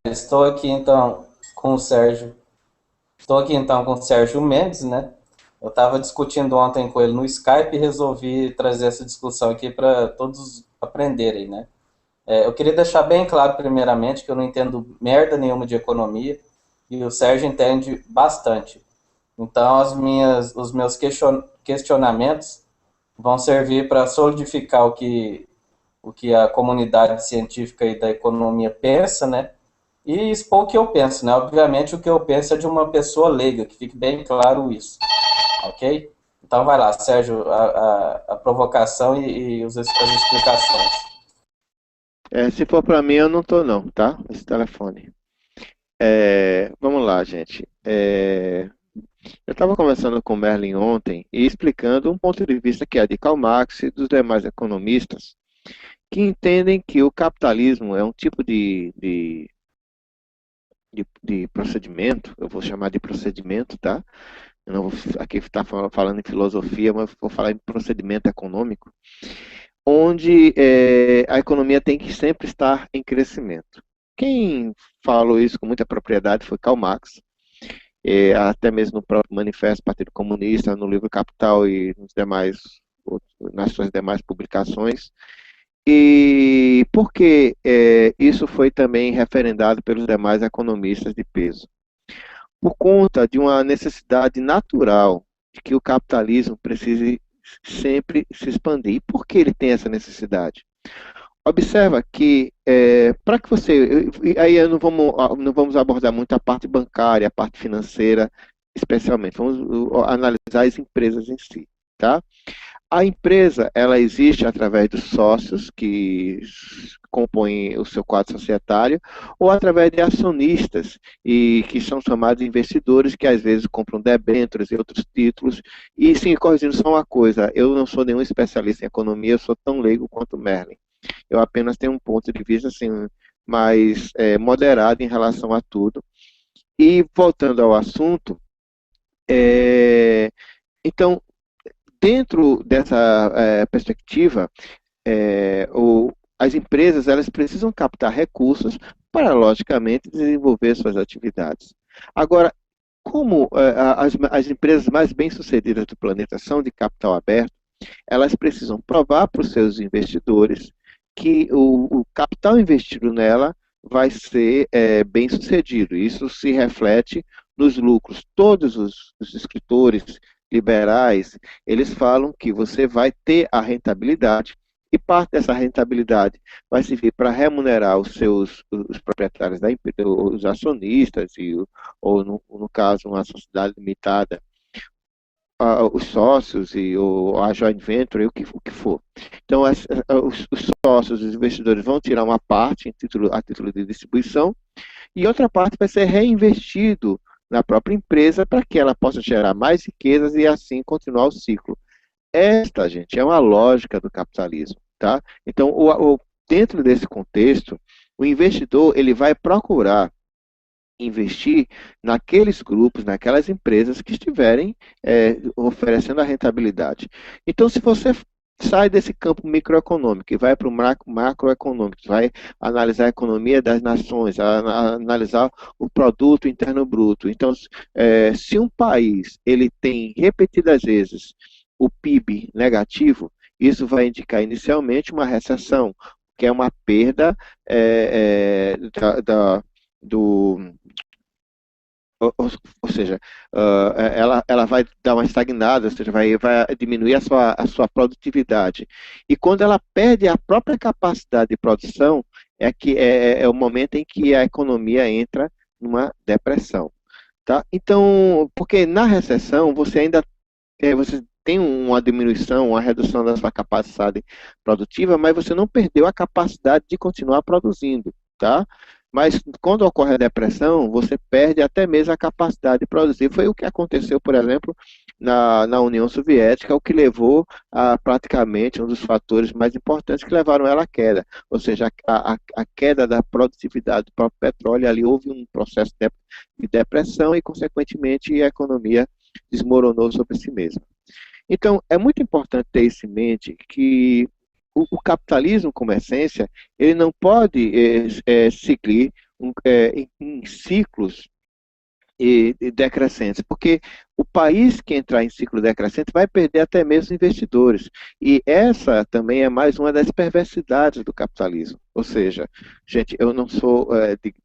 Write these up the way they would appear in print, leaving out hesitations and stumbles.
Estou aqui então com o Sérgio. Estou aqui então com o Sérgio Mendes, né? Eu estava discutindo ontem com ele no Skype e resolvi trazer essa discussão aqui para todos aprenderem, né? Eu queria deixar bem claro, primeiramente, que eu não entendo merda nenhuma de economia e o Sérgio entende bastante. Então, os meus questionamentos vão servir para solidificar o que a comunidade científica e da economia pensa, né? E expor o que eu penso, né? Obviamente, o que eu penso é de uma pessoa leiga, que fique bem claro isso, ok? Então, vai lá, Sérgio, a provocação as explicações. Se for para mim, eu não tô não, tá? Esse telefone. Vamos lá, gente. Eu estava conversando com o Merlin ontem e explicando um ponto de vista que é de Karl Marx e dos demais economistas, que entendem que o capitalismo é um tipo de procedimento, eu vou chamar de procedimento, tá? Eu não vou aqui estar falando em filosofia, mas vou falar em procedimento econômico, onde a economia tem que sempre estar em crescimento. Quem falou isso com muita propriedade foi Karl Marx, até mesmo no próprio Manifesto do Partido Comunista, no livro Capital e nas suas demais publicações. E por que isso foi também referendado pelos demais economistas de peso? Por conta de uma necessidade natural de que o capitalismo precise sempre se expandir. E por que ele tem essa necessidade? Observa que, para que você. Aí não vamos abordar muito a parte bancária, a parte financeira, especialmente. Vamos analisar as empresas em si. Tá? A empresa, ela existe através dos sócios que compõem o seu quadro societário, ou através de acionistas, e que são chamados de investidores, que às vezes compram debêntures e outros títulos. E sim, corrigindo só uma coisa, eu não sou nenhum especialista em economia, eu sou tão leigo quanto Merlin. Eu apenas tenho um ponto de vista assim, mais moderado em relação a tudo. E voltando ao assunto, é, então, dentro dessa perspectiva, as empresas elas precisam captar recursos para, logicamente, desenvolver suas atividades. Agora, como as empresas mais bem-sucedidas do planeta são de capital aberto, elas precisam provar para os seus investidores que o capital investido nela vai ser bem sucedido. Isso se reflete nos lucros. Todos os escritores liberais, eles falam que você vai ter a rentabilidade e parte dessa rentabilidade vai servir para remunerar os proprietários da empresa, os acionistas, ou no caso, uma sociedade limitada, os sócios a joint venture, o que for. Então, os sócios, os investidores vão tirar uma parte a título de distribuição e outra parte vai ser reinvestido na própria empresa para que ela possa gerar mais riquezas e assim continuar o ciclo. Esta, gente, é uma lógica do capitalismo, tá? Então, dentro desse contexto, o investidor ele vai procurar investir naqueles grupos, naquelas empresas que estiverem oferecendo a rentabilidade. Então, se você sai desse campo microeconômico e vai para o macroeconômico, vai analisar a economia das nações, analisar o produto interno bruto. Então, se um país ele tem repetidas vezes o PIB negativo, isso vai indicar inicialmente uma recessão, que é uma perda do, ou seja, ela vai dar uma estagnada, ou seja, vai diminuir a sua produtividade. E quando ela perde a própria capacidade de produção, é o momento em que a economia entra numa depressão. Tá? Então, porque na recessão você tem uma diminuição, uma redução da sua capacidade produtiva, mas você não perdeu a capacidade de continuar produzindo, tá? Mas quando ocorre a depressão, você perde até mesmo a capacidade de produzir. Foi o que aconteceu, por exemplo, na União Soviética, o que levou a praticamente um dos fatores mais importantes que levaram ela à queda. Ou seja, a queda da produtividade do próprio petróleo, ali houve um processo de depressão e, consequentemente, a economia desmoronou sobre si mesma. Então, é muito importante ter isso em mente que o capitalismo, como essência, ele não pode seguir em ciclos e decrescentes, porque o país que entrar em ciclo decrescente vai perder até mesmo investidores. E essa também é mais uma das perversidades do capitalismo. Ou seja, gente, eu não sou,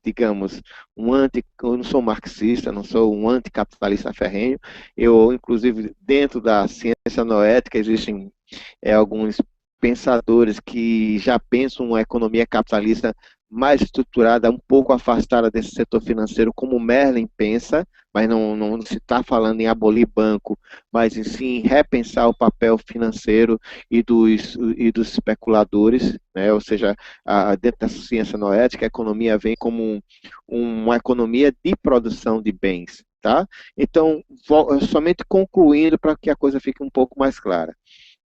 digamos, eu não sou marxista, não sou um anticapitalista ferrenho. Eu, inclusive, dentro da ciência noética existem alguns pensadores que já pensam uma economia capitalista mais estruturada, um pouco afastada desse setor financeiro, como Merlin pensa, mas não se está falando em abolir banco, mas em sim repensar o papel financeiro e dos especuladores, né? Ou seja, dentro da ciência noética, a economia vem como uma economia de produção de bens. Tá? Então, somente concluindo para que a coisa fique um pouco mais clara.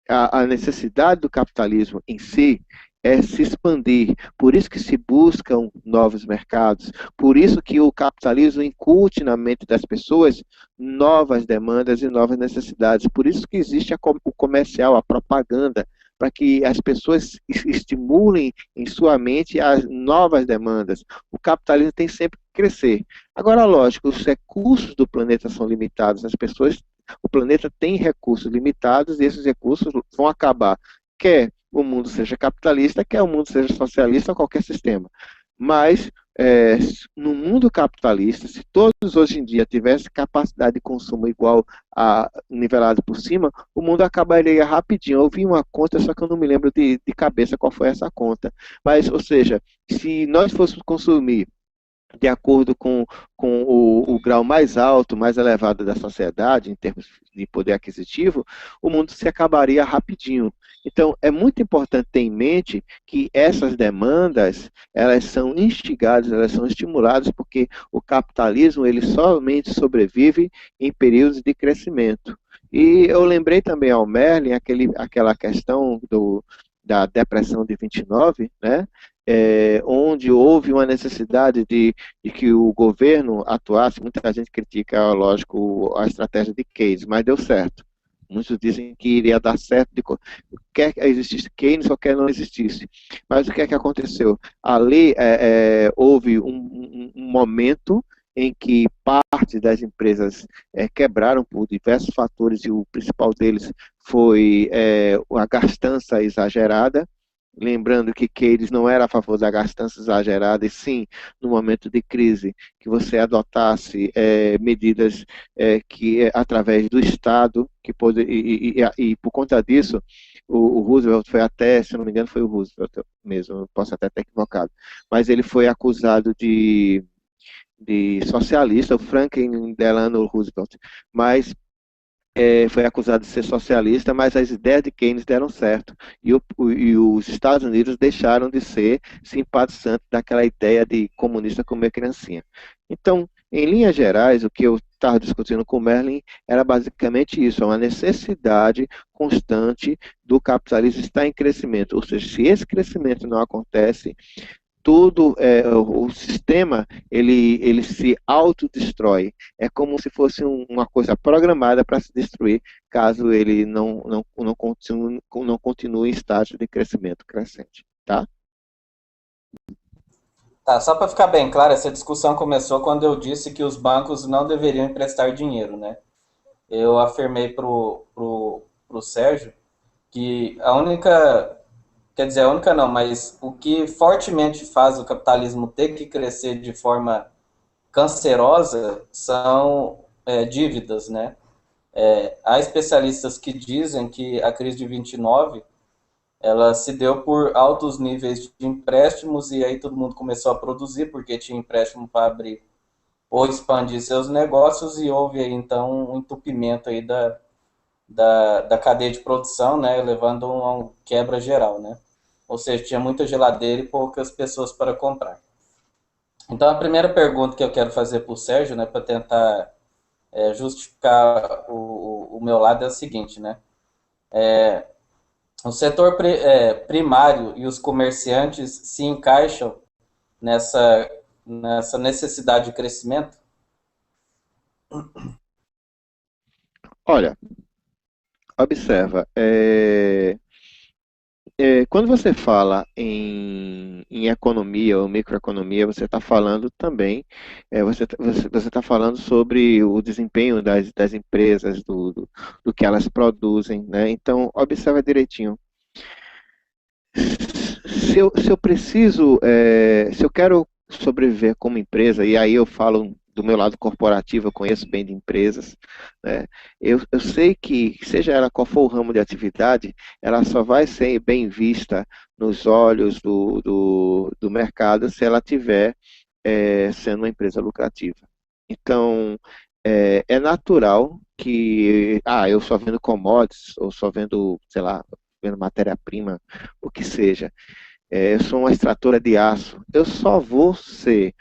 A necessidade do capitalismo em si é se expandir. Por isso que se buscam novos mercados. Por isso que o capitalismo incute na mente das pessoas novas demandas e novas necessidades. Por isso que existe o comercial, a propaganda, para que as pessoas estimulem em sua mente as novas demandas. O capitalismo tem sempre que crescer. Agora, lógico, os recursos do planeta são limitados. O planeta tem recursos limitados e esses recursos vão acabar, quer o mundo seja capitalista, quer o mundo seja socialista ou qualquer sistema. Mas, no mundo capitalista, se todos hoje em dia tivessem capacidade de consumo igual a nivelado por cima, o mundo acabaria rapidinho. Eu vi uma conta, só que eu não me lembro de cabeça qual foi essa conta. Mas, ou seja, se nós fôssemos consumir de acordo com o grau mais alto, mais elevado da sociedade, em termos de poder aquisitivo, o mundo se acabaria rapidinho. Então, é muito importante ter em mente que essas demandas, elas são instigadas, elas são estimuladas, porque o capitalismo, ele somente sobrevive em períodos de crescimento. E eu lembrei também ao Merlin aquela questão da depressão de 29, né? Onde houve uma necessidade de que o governo atuasse. Muita gente critica, lógico, a estratégia de Keynes, mas deu certo. Muitos dizem que iria dar certo, quer que existisse Keynes ou quer não existisse. Mas o que é que aconteceu? Ali houve um momento em que parte das empresas quebraram por diversos fatores e o principal deles foi a gastança exagerada. Lembrando que Keynes não era a favor da gastança exagerada, e sim, no momento de crise, que você adotasse medidas através do Estado, e por conta disso, o Roosevelt foi até, se não me engano, foi o Roosevelt mesmo, posso até estar equivocado, mas ele foi acusado de socialista, o Franklin Delano Roosevelt, mas foi acusado de ser socialista, mas as ideias de Keynes deram certo. E os Estados Unidos deixaram de ser simpatizantes daquela ideia de comunista comer criancinha. Então, em linhas gerais, o que eu estava discutindo com o Merlin era basicamente isso, uma necessidade constante do capitalismo estar em crescimento. Ou seja, se esse crescimento não acontece, o sistema ele se autodestrói. É como se fosse uma coisa programada para se destruir, caso ele não continue em estágio de crescimento crescente. Tá? Tá, só para ficar bem claro, essa discussão começou quando eu disse que os bancos não deveriam emprestar dinheiro, né? Eu afirmei pro Sérgio que a única, quer dizer, a única não, mas o que fortemente faz o capitalismo ter que crescer de forma cancerosa são dívidas, né? Há especialistas que dizem que a crise de 29 ela se deu por altos níveis de empréstimos e aí todo mundo começou a produzir porque tinha empréstimo para abrir ou expandir seus negócios e houve aí então um entupimento aí da cadeia de produção, né, levando a uma quebra geral, né? Ou seja, tinha muita geladeira e poucas pessoas para comprar. Então a primeira pergunta que eu quero fazer para o Sérgio, né, para tentar justificar o meu lado é o seguinte, né? O setor primário e os comerciantes se encaixam nessa necessidade de crescimento? Olha, observa, Quando você fala em economia ou microeconomia, você está falando também, você tá falando sobre o desempenho das empresas, do que elas produzem, né? Então, observa direitinho. Se eu preciso, se eu quero sobreviver como empresa, e aí eu falo do meu lado corporativo, eu conheço bem de empresas, né? Eu sei que, seja ela qual for o ramo de atividade, ela só vai ser bem vista nos olhos do mercado se ela tiver sendo uma empresa lucrativa. Então, é natural que, eu só vendo commodities, ou só vendo, sei lá, vendo matéria-prima, o que seja. Eu sou uma extratora de aço. Eu só vou ser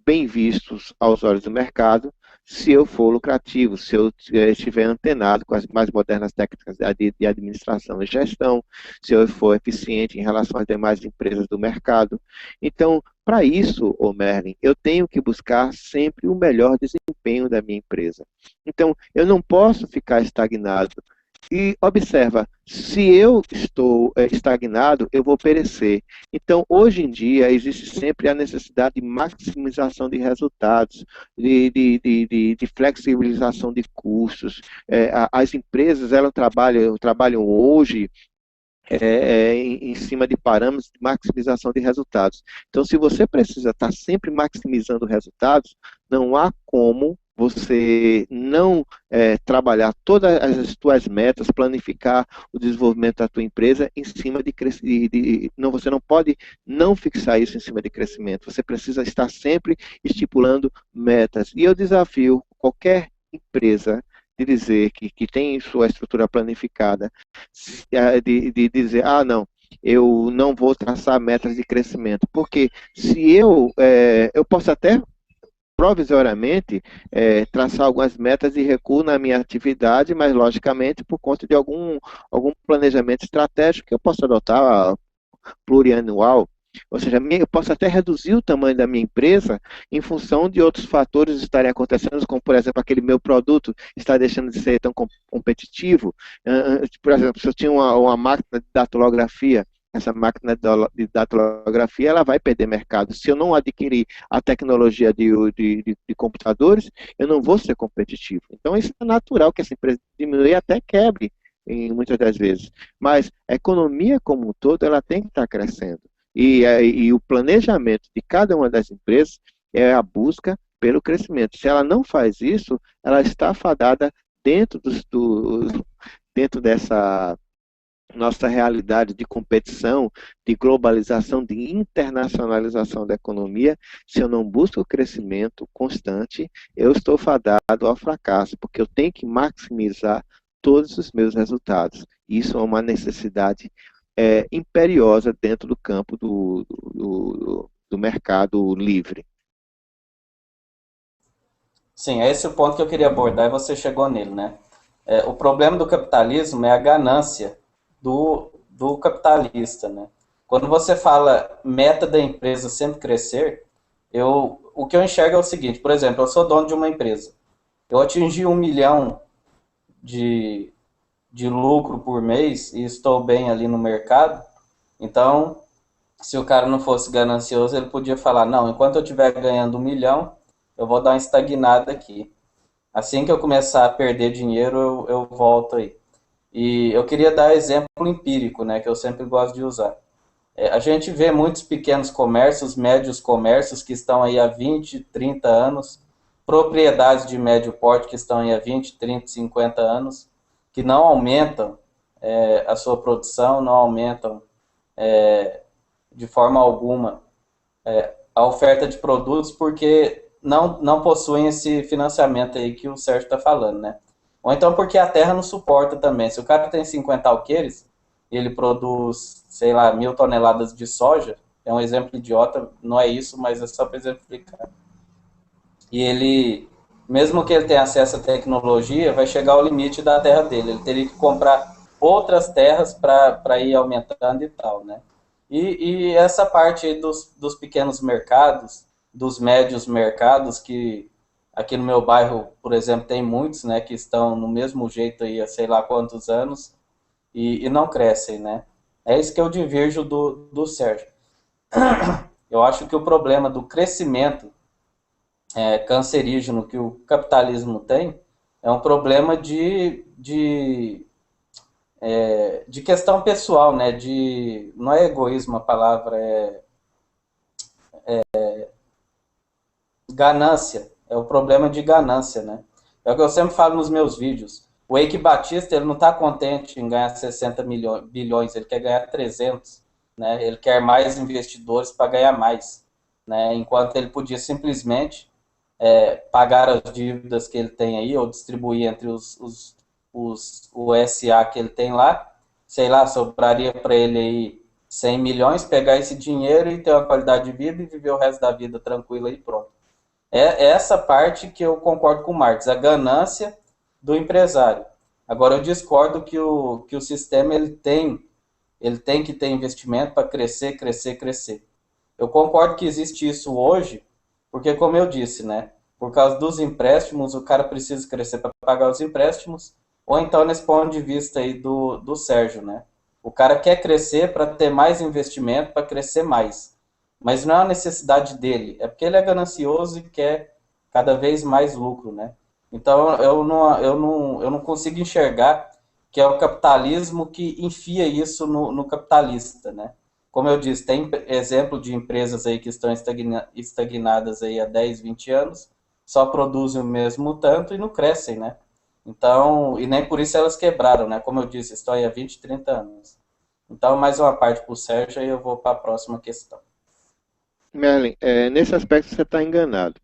bem vistos aos olhos do mercado se eu for lucrativo, se eu estiver antenado com as mais modernas técnicas de administração e gestão, se eu for eficiente em relação às demais empresas do mercado. Então, para isso, ô Merlin, eu tenho que buscar sempre o melhor desempenho da minha empresa. Então, eu não posso ficar estagnado. E observa, se eu estou estagnado, eu vou perecer. Então, hoje em dia, existe sempre a necessidade de maximização de resultados, de flexibilização de custos. As empresas, elas trabalham hoje em cima de parâmetros de maximização de resultados. Então, se você precisa estar sempre maximizando resultados, não há como você não trabalhar todas as suas metas, planificar o desenvolvimento da tua empresa em cima de crescimento. Não, você não pode não fixar isso em cima de crescimento. Você precisa estar sempre estipulando metas. E eu desafio qualquer empresa de dizer que tem sua estrutura planificada, de dizer, não, eu não vou traçar metas de crescimento, porque se eu posso até provisoriamente traçar algumas metas de recuo na minha atividade, mas logicamente por conta de algum planejamento estratégico que eu posso adotar plurianual, ou seja, eu posso até reduzir o tamanho da minha empresa em função de outros fatores estarem acontecendo, como, por exemplo, aquele meu produto está deixando de ser tão competitivo. Por exemplo, se eu tinha uma máquina de datilografia, essa máquina de datilografia ela vai perder mercado. Se eu não adquirir a tecnologia de computadores, eu não vou ser competitivo. Então, isso é natural que essa empresa diminua e até quebre em muitas das vezes. Mas a economia como um todo, ela tem que estar crescendo. E o planejamento de cada uma das empresas é a busca pelo crescimento. Se ela não faz isso, ela está fadada dentro, dentro dessa nossa realidade de competição, de globalização, de internacionalização da economia. Se eu não busco o crescimento constante, eu estou fadado ao fracasso, porque eu tenho que maximizar todos os meus resultados. Isso é uma necessidade imperiosa dentro do campo do mercado livre. Sim, é esse o ponto que eu queria abordar e você chegou nele, né? O problema do capitalismo é a ganância do capitalista, né? Quando você fala meta da empresa sempre crescer, o que eu enxergo é o seguinte, por exemplo, eu sou dono de uma empresa, eu atingi 1 milhão de, de lucro por mês e estou bem ali no mercado, então, se o cara não fosse ganancioso, ele podia falar, não, enquanto eu estiver ganhando 1 milhão, eu vou dar uma estagnada aqui. Assim que eu começar a perder dinheiro, eu volto aí. E eu queria dar exemplo empírico, né, que eu sempre gosto de usar. A gente vê muitos pequenos comércios, médios comércios que estão aí há 20, 30 anos, propriedades de médio porte que estão aí há 20, 30, 50 anos, que não aumentam a sua produção, não aumentam de forma alguma a oferta de produtos porque não possuem esse financiamento aí que o Sérgio está falando, né? Ou então porque a terra não suporta também. Se o cara tem 50 alqueires e ele produz, sei lá, 1.000 toneladas de soja, é um exemplo idiota, não é isso, mas é só para exemplificar. E ele, mesmo que ele tenha acesso à tecnologia, vai chegar ao limite da terra dele. Ele teria que comprar outras terras para ir aumentando e tal, né? E essa parte aí dos pequenos mercados, dos médios mercados, que aqui no meu bairro, por exemplo, tem muitos, né, que estão no mesmo jeito aí há sei lá quantos anos, e não crescem, né? É isso que eu divirjo do Sérgio. Eu acho que o problema do crescimento cancerígeno que o capitalismo tem é um problema de questão pessoal, né? Não é egoísmo a palavra, é ganância. É o problema de ganância, né? É o que eu sempre falo nos meus vídeos. O Eike Batista, ele não está contente em ganhar 60 bilhões, ele quer ganhar 300, né? Ele quer mais investidores para ganhar mais, né? Enquanto ele podia simplesmente pagar as dívidas que ele tem aí, ou distribuir entre o SA que ele tem lá, sei lá, sobraria para ele aí 100 milhões, pegar esse dinheiro e ter uma qualidade de vida e viver o resto da vida tranquilo e pronto. É essa parte que eu concordo com o Marx, a ganância do empresário. Agora, eu discordo que o sistema ele tem que ter investimento para crescer, crescer, crescer. Eu concordo que existe isso hoje, porque, como eu disse, né, por causa dos empréstimos, o cara precisa crescer para pagar os empréstimos, ou então nesse ponto de vista aí do Sérgio, né? O cara quer crescer para ter mais investimento, para crescer mais. Mas não é uma necessidade dele, é porque ele é ganancioso e quer cada vez mais lucro, né? Então eu não consigo enxergar que é o capitalismo que enfia isso no capitalista, né? Como eu disse, tem exemplo de empresas aí que estão estagnadas aí há 10, 20 anos, só produzem o mesmo tanto e não crescem, né? Então, e nem por isso elas quebraram, né? Como eu disse, estão aí há 20, 30 anos. Então, mais uma parte para o Sérgio e eu vou para a próxima questão. Merlin, nesse aspecto você está enganado.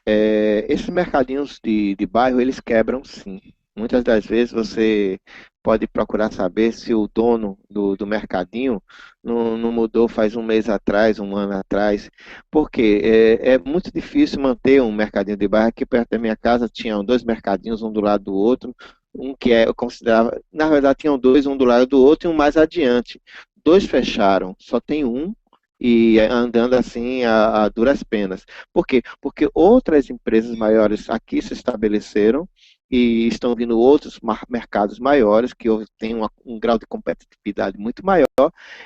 Esses mercadinhos de bairro, eles quebram sim. Muitas das vezes você pode procurar saber se o dono do mercadinho não mudou faz um mês atrás, um ano atrás. Porque é muito difícil manter um mercadinho de bairro. Aqui perto da minha casa tinham dois mercadinhos, um do lado do outro. Um que eu considerava, na verdade tinham dois, um do lado do outro e um mais adiante. Dois fecharam, só tem um e andando assim a duras penas. Por quê? Porque outras empresas maiores aqui se estabeleceram e estão vindo outros mercados maiores que têm um grau de competitividade muito maior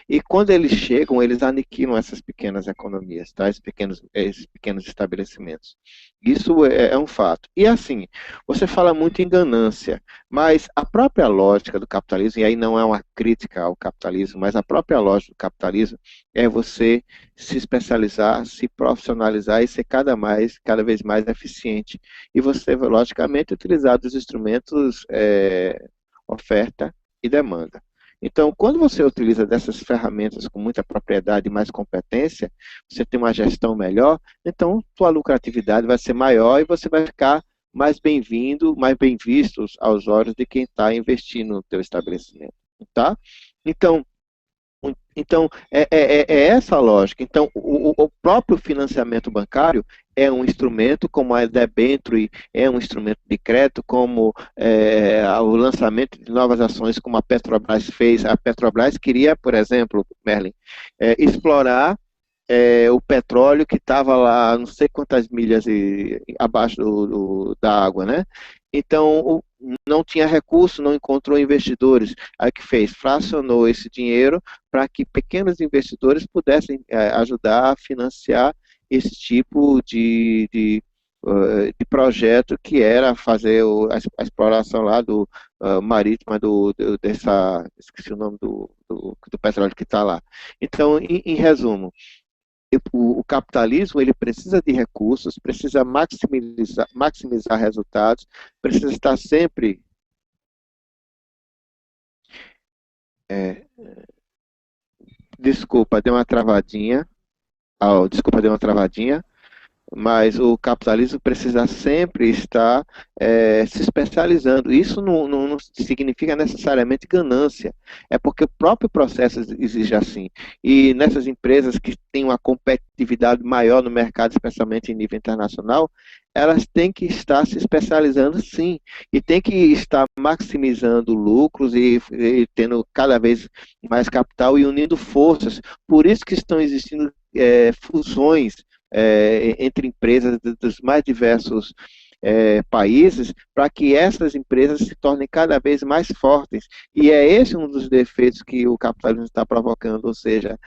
e quando eles chegam, eles aniquilam essas pequenas economias, tá? Esses pequenos estabelecimentos. Isso é um fato. E assim, você fala muito em ganância, mas a própria lógica do capitalismo, e aí não é uma crítica ao capitalismo, mas a própria lógica do capitalismo é você se especializar, se profissionalizar e ser cada vez mais eficiente. E você, logicamente, utilizar dos instrumentos oferta e demanda. Então, quando você utiliza dessas ferramentas com muita propriedade e mais competência, você tem uma gestão melhor, então sua lucratividade vai ser maior e você vai ficar mais bem-vindo, mais bem visto aos olhos de quem está investindo no teu estabelecimento, tá? Então, é essa a lógica. Então, o próprio financiamento bancário é um instrumento, como a debênture é um instrumento de crédito, como o lançamento de novas ações, como a Petrobras fez. A Petrobras queria, por exemplo, Merlin, explorar o petróleo que estava lá, não sei quantas milhas abaixo da água, né? Então, não tinha recurso, não encontrou investidores. Aí o que fez? Fracionou esse dinheiro para que pequenos investidores pudessem ajudar a financiar esse tipo de projeto que era fazer a exploração lá marítima esqueci o nome do petróleo que está lá. Então, em resumo, o capitalismo ele precisa de recursos, precisa maximizar resultados, precisa estar sempre é, desculpa, deu uma travadinha. Desculpa, deu uma travadinha. Mas o capitalismo precisa sempre estar se especializando. Isso não significa necessariamente ganância, é porque o próprio processo exige assim. E nessas empresas que têm uma competitividade maior no mercado, especialmente em nível internacional, elas têm que estar se especializando sim, e têm que estar maximizando lucros e tendo cada vez mais capital e unindo forças. Por isso que estão existindo fusões entre empresas dos mais diversos países para que essas empresas se tornem cada vez mais fortes. E é esse um dos defeitos que o capitalismo está provocando, ou seja,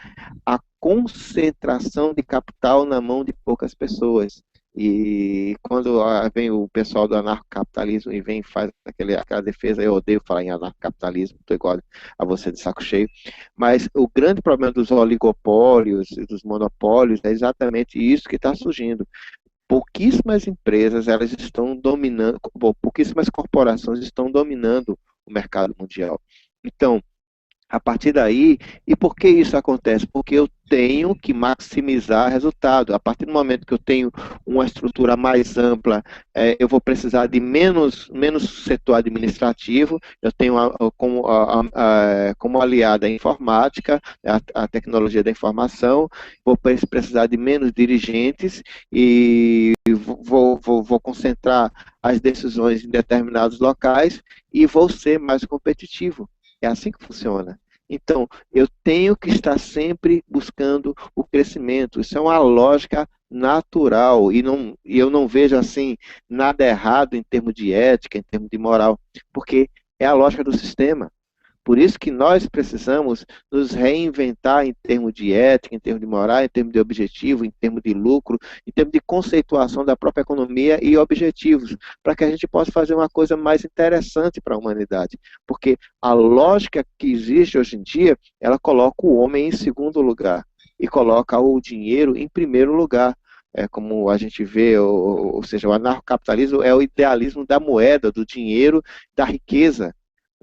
a concentração de capital na mão de poucas pessoas. E quando vem o pessoal do anarcocapitalismo e vem e faz aquela defesa, eu odeio falar em anarcocapitalismo, estou igual a você de saco cheio, mas o grande problema dos oligopólios e dos monopólios é exatamente isso que está surgindo. Pouquíssimas empresas elas estão dominando, pouquíssimas corporações estão dominando o mercado mundial. Então, a partir daí, e por que isso acontece? Porque eu tenho que maximizar resultado. A partir do momento que eu tenho uma estrutura mais ampla, eu vou precisar de menos setor administrativo, eu tenho como aliada a informática, a tecnologia da informação, vou precisar de menos dirigentes e vou concentrar as decisões em determinados locais e vou ser mais competitivo. É assim que funciona. Então, eu tenho que estar sempre buscando o crescimento. Isso é uma lógica natural e eu não vejo assim nada errado em termos de ética, em termos de moral, porque é a lógica do sistema. Por isso que nós precisamos nos reinventar em termos de ética, em termos de moral, em termos de objetivo, em termos de lucro, em termos de conceituação da própria economia e objetivos, para que a gente possa fazer uma coisa mais interessante para a humanidade. Porque a lógica que existe hoje em dia, ela coloca o homem em segundo lugar e coloca o dinheiro em primeiro lugar. Como a gente vê, ou seja, o anarcocapitalismo é o idealismo da moeda, do dinheiro, da riqueza.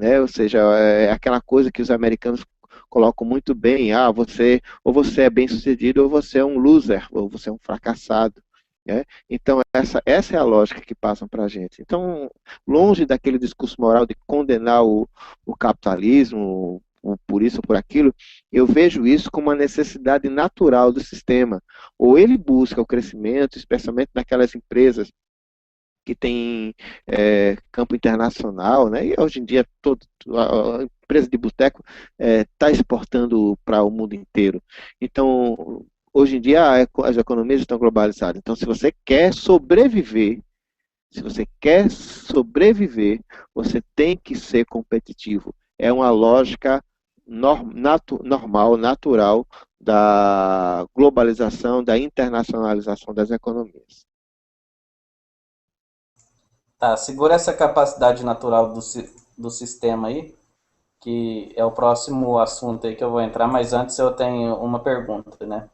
Né? Ou seja, é aquela coisa que os americanos colocam muito bem, ou você é bem sucedido, ou você é um loser, ou você é um fracassado. Né? Então, essa é a lógica que passam para a gente. Então, longe daquele discurso moral de condenar o capitalismo, por isso ou por aquilo, eu vejo isso como uma necessidade natural do sistema. Ou ele busca o crescimento, especialmente naquelas empresas que tem campo internacional, né? E hoje em dia a empresa de boteco está exportando para o mundo inteiro. Então, hoje em dia as economias estão globalizadas. Então, se você quer sobreviver, você tem que ser competitivo. É uma lógica normal, natural da globalização, da internacionalização das economias. Tá, segura essa capacidade natural do sistema aí, que é o próximo assunto aí que eu vou entrar, mas antes eu tenho uma pergunta, né?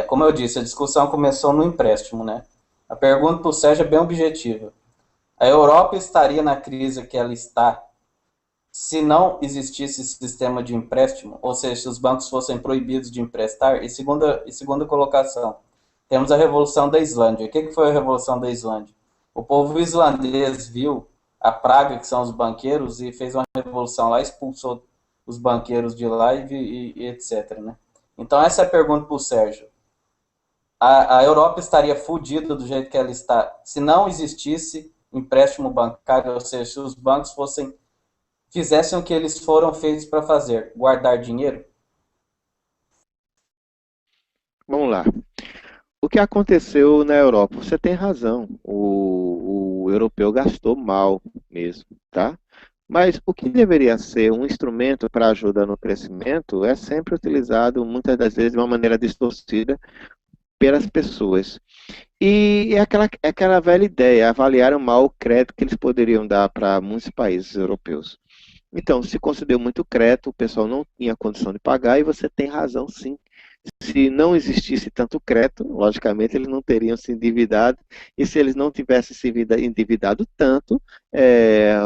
Como eu disse, a discussão começou no empréstimo, né? A pergunta para o Sérgio é bem objetiva. A Europa estaria na crise que ela está se não existisse sistema de empréstimo, ou seja, se os bancos fossem proibidos de emprestar? E segunda colocação, temos a Revolução da Islândia. O que foi a Revolução da Islândia? O povo islandês viu a praga que são os banqueiros e fez uma revolução lá, expulsou os banqueiros de lá e etc. Né? Então essa é a pergunta para o Sérgio. A Europa estaria fodida do jeito que ela está se não existisse empréstimo bancário, ou seja, se os bancos fizessem o que eles foram feitos para fazer, guardar dinheiro? Vamos lá. O que aconteceu na Europa? Você tem razão. O europeu gastou mal mesmo, tá? Mas o que deveria ser um instrumento para ajuda no crescimento é sempre utilizado, muitas das vezes, de uma maneira distorcida pelas pessoas. E é aquela velha ideia, avaliaram mal o crédito que eles poderiam dar para muitos países europeus. Então, se concedeu muito crédito, o pessoal não tinha condição de pagar, e você tem razão, sim. Se não existisse tanto crédito, logicamente eles não teriam se endividado, e se eles não tivessem se endividado tanto,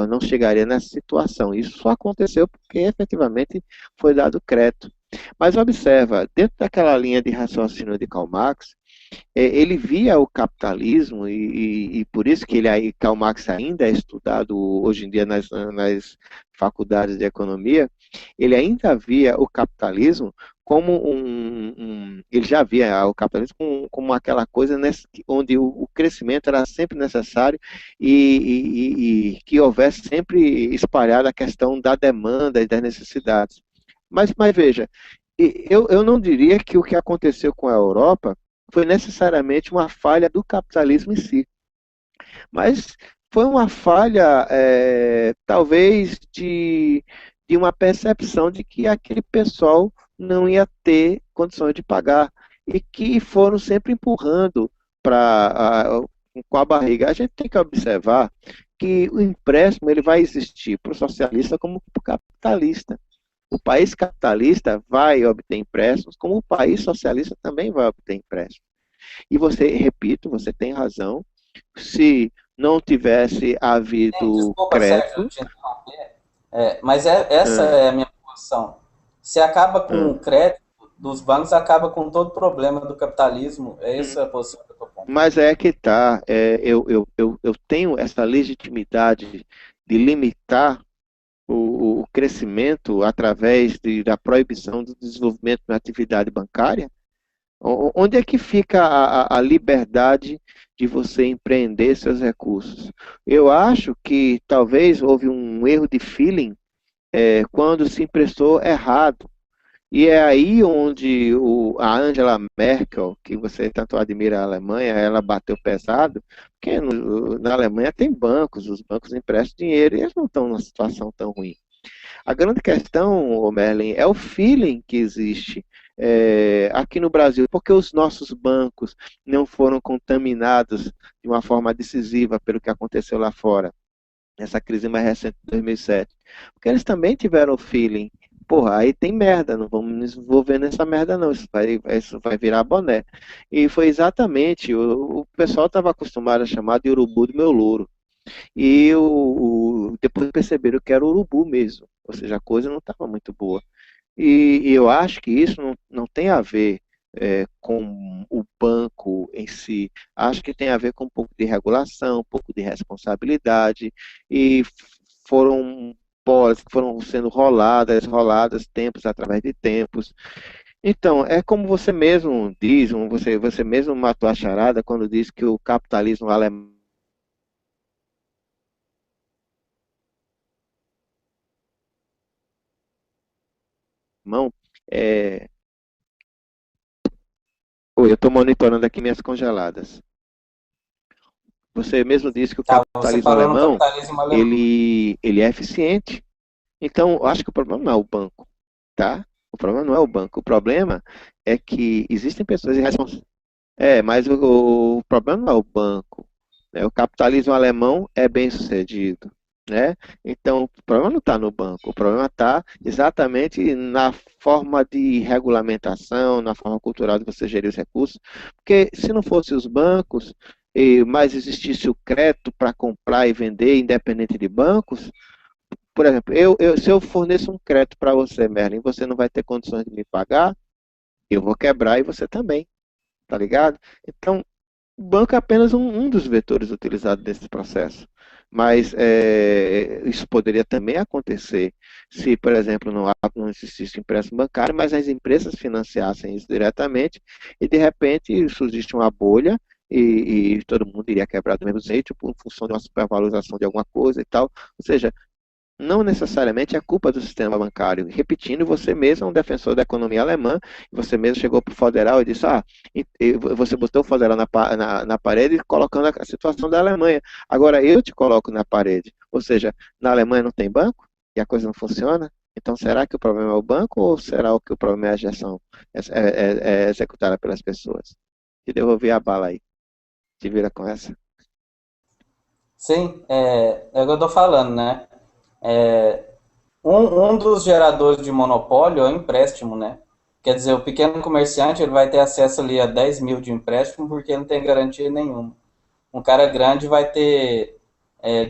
não chegaria nessa situação. Isso só aconteceu porque efetivamente foi dado crédito. Mas observa, dentro daquela linha de raciocínio de Karl Marx, ele via o capitalismo, e por isso que Karl Marx ainda é estudado hoje em dia nas faculdades de economia, ele ainda via o capitalismo como ele já via o capitalismo como aquela coisa onde o crescimento era sempre necessário e que houvesse sempre espalhada a questão da demanda e das necessidades. Mas veja, eu não diria que o que aconteceu com a Europa foi necessariamente uma falha do capitalismo em si. Mas foi uma falha, talvez, de uma percepção de que aquele pessoal não ia ter condições de pagar e que foram sempre empurrando para com a barriga. A gente tem que observar que o empréstimo ele vai existir para o socialista como para o capitalista. O país capitalista vai obter empréstimos, como o país socialista também vai obter empréstimos. E você, repito, você tem razão, se não tivesse Sim, havido desculpa, Sérgio, crédito, te interromper, mas essa ah, é a minha posição. Se acaba com ah, o crédito dos bancos, acaba com todo o problema do capitalismo. É hum, essa a posição que eu estou pondo. mas é que tá, eu tenho essa legitimidade de limitar o crescimento através da proibição do desenvolvimento da atividade bancária. Onde é que fica a liberdade de você empreender seus recursos? Eu acho que talvez houve um erro de feeling quando se emprestou errado. E é aí onde a Angela Merkel, que você tanto admira a Alemanha, ela bateu pesado, porque na Alemanha tem bancos, os bancos emprestam dinheiro e eles não estão numa situação tão ruim. A grande questão, ô Merlin, é o feeling que existe aqui no Brasil, porque os nossos bancos não foram contaminados de uma forma decisiva pelo que aconteceu lá fora, nessa crise mais recente de 2007. Porque eles também tiveram o feeling, porra, aí tem merda, não vamos nos envolver nessa merda não, isso vai virar boné. E foi exatamente, o pessoal estava acostumado a chamar de urubu do meu louro. E depois perceberam que era urubu mesmo, ou seja, a coisa não estava muito boa. E eu acho que isso não tem a ver com o banco em si, acho que tem a ver com um pouco de regulação, um pouco de responsabilidade, e foram bolas que foram sendo roladas, roladas, tempos através de tempos. Então, é como você mesmo diz, você mesmo matou a charada quando diz que o capitalismo alemão é, oi, eu estou monitorando aqui minhas congeladas. Você mesmo disse que o Tá, você capitalismo falou no alemão capitalismo alemão. ele é eficiente. Então, eu acho que o problema não é o banco, tá? O problema não é o banco. O problema é que existem pessoas irresponsáveis. Mas o problema não é o banco, né? O capitalismo alemão é bem sucedido, né? Então, o problema não está no banco. O problema está exatamente na forma de regulamentação, na forma cultural de você gerir os recursos. Porque se não fosse os bancos, mas existisse o crédito para comprar e vender, independente de bancos, por exemplo, se eu forneço um crédito para você, Merlin, você não vai ter condições de me pagar, eu vou quebrar e você também, tá ligado? Então, o banco é apenas um dos vetores utilizados nesse processo. Mas isso poderia também acontecer se, por exemplo, não existisse empréstimo bancário, mas as empresas financiassem isso diretamente e, de repente, surgisse uma bolha e todo mundo iria quebrar do mesmo jeito, por função de uma supervalorização de alguma coisa e tal. Ou seja, não necessariamente é culpa do sistema bancário. Repetindo, você mesmo é um defensor da economia alemã, você mesmo chegou para o federal e disse, você botou o federal na parede colocando a situação da Alemanha. Agora eu te coloco na parede. Ou seja, na Alemanha não tem banco e a coisa não funciona? Então será que o problema é o banco ou será que o problema é a gestão executada pelas pessoas? Te devolvi a bala aí. Te vira com essa. Sim, é o que eu estou falando, né? Um dos geradores de monopólio é o empréstimo, né? Quer dizer, o pequeno comerciante ele vai ter acesso ali a 10 mil de empréstimo porque não tem garantia nenhuma. Um cara grande vai ter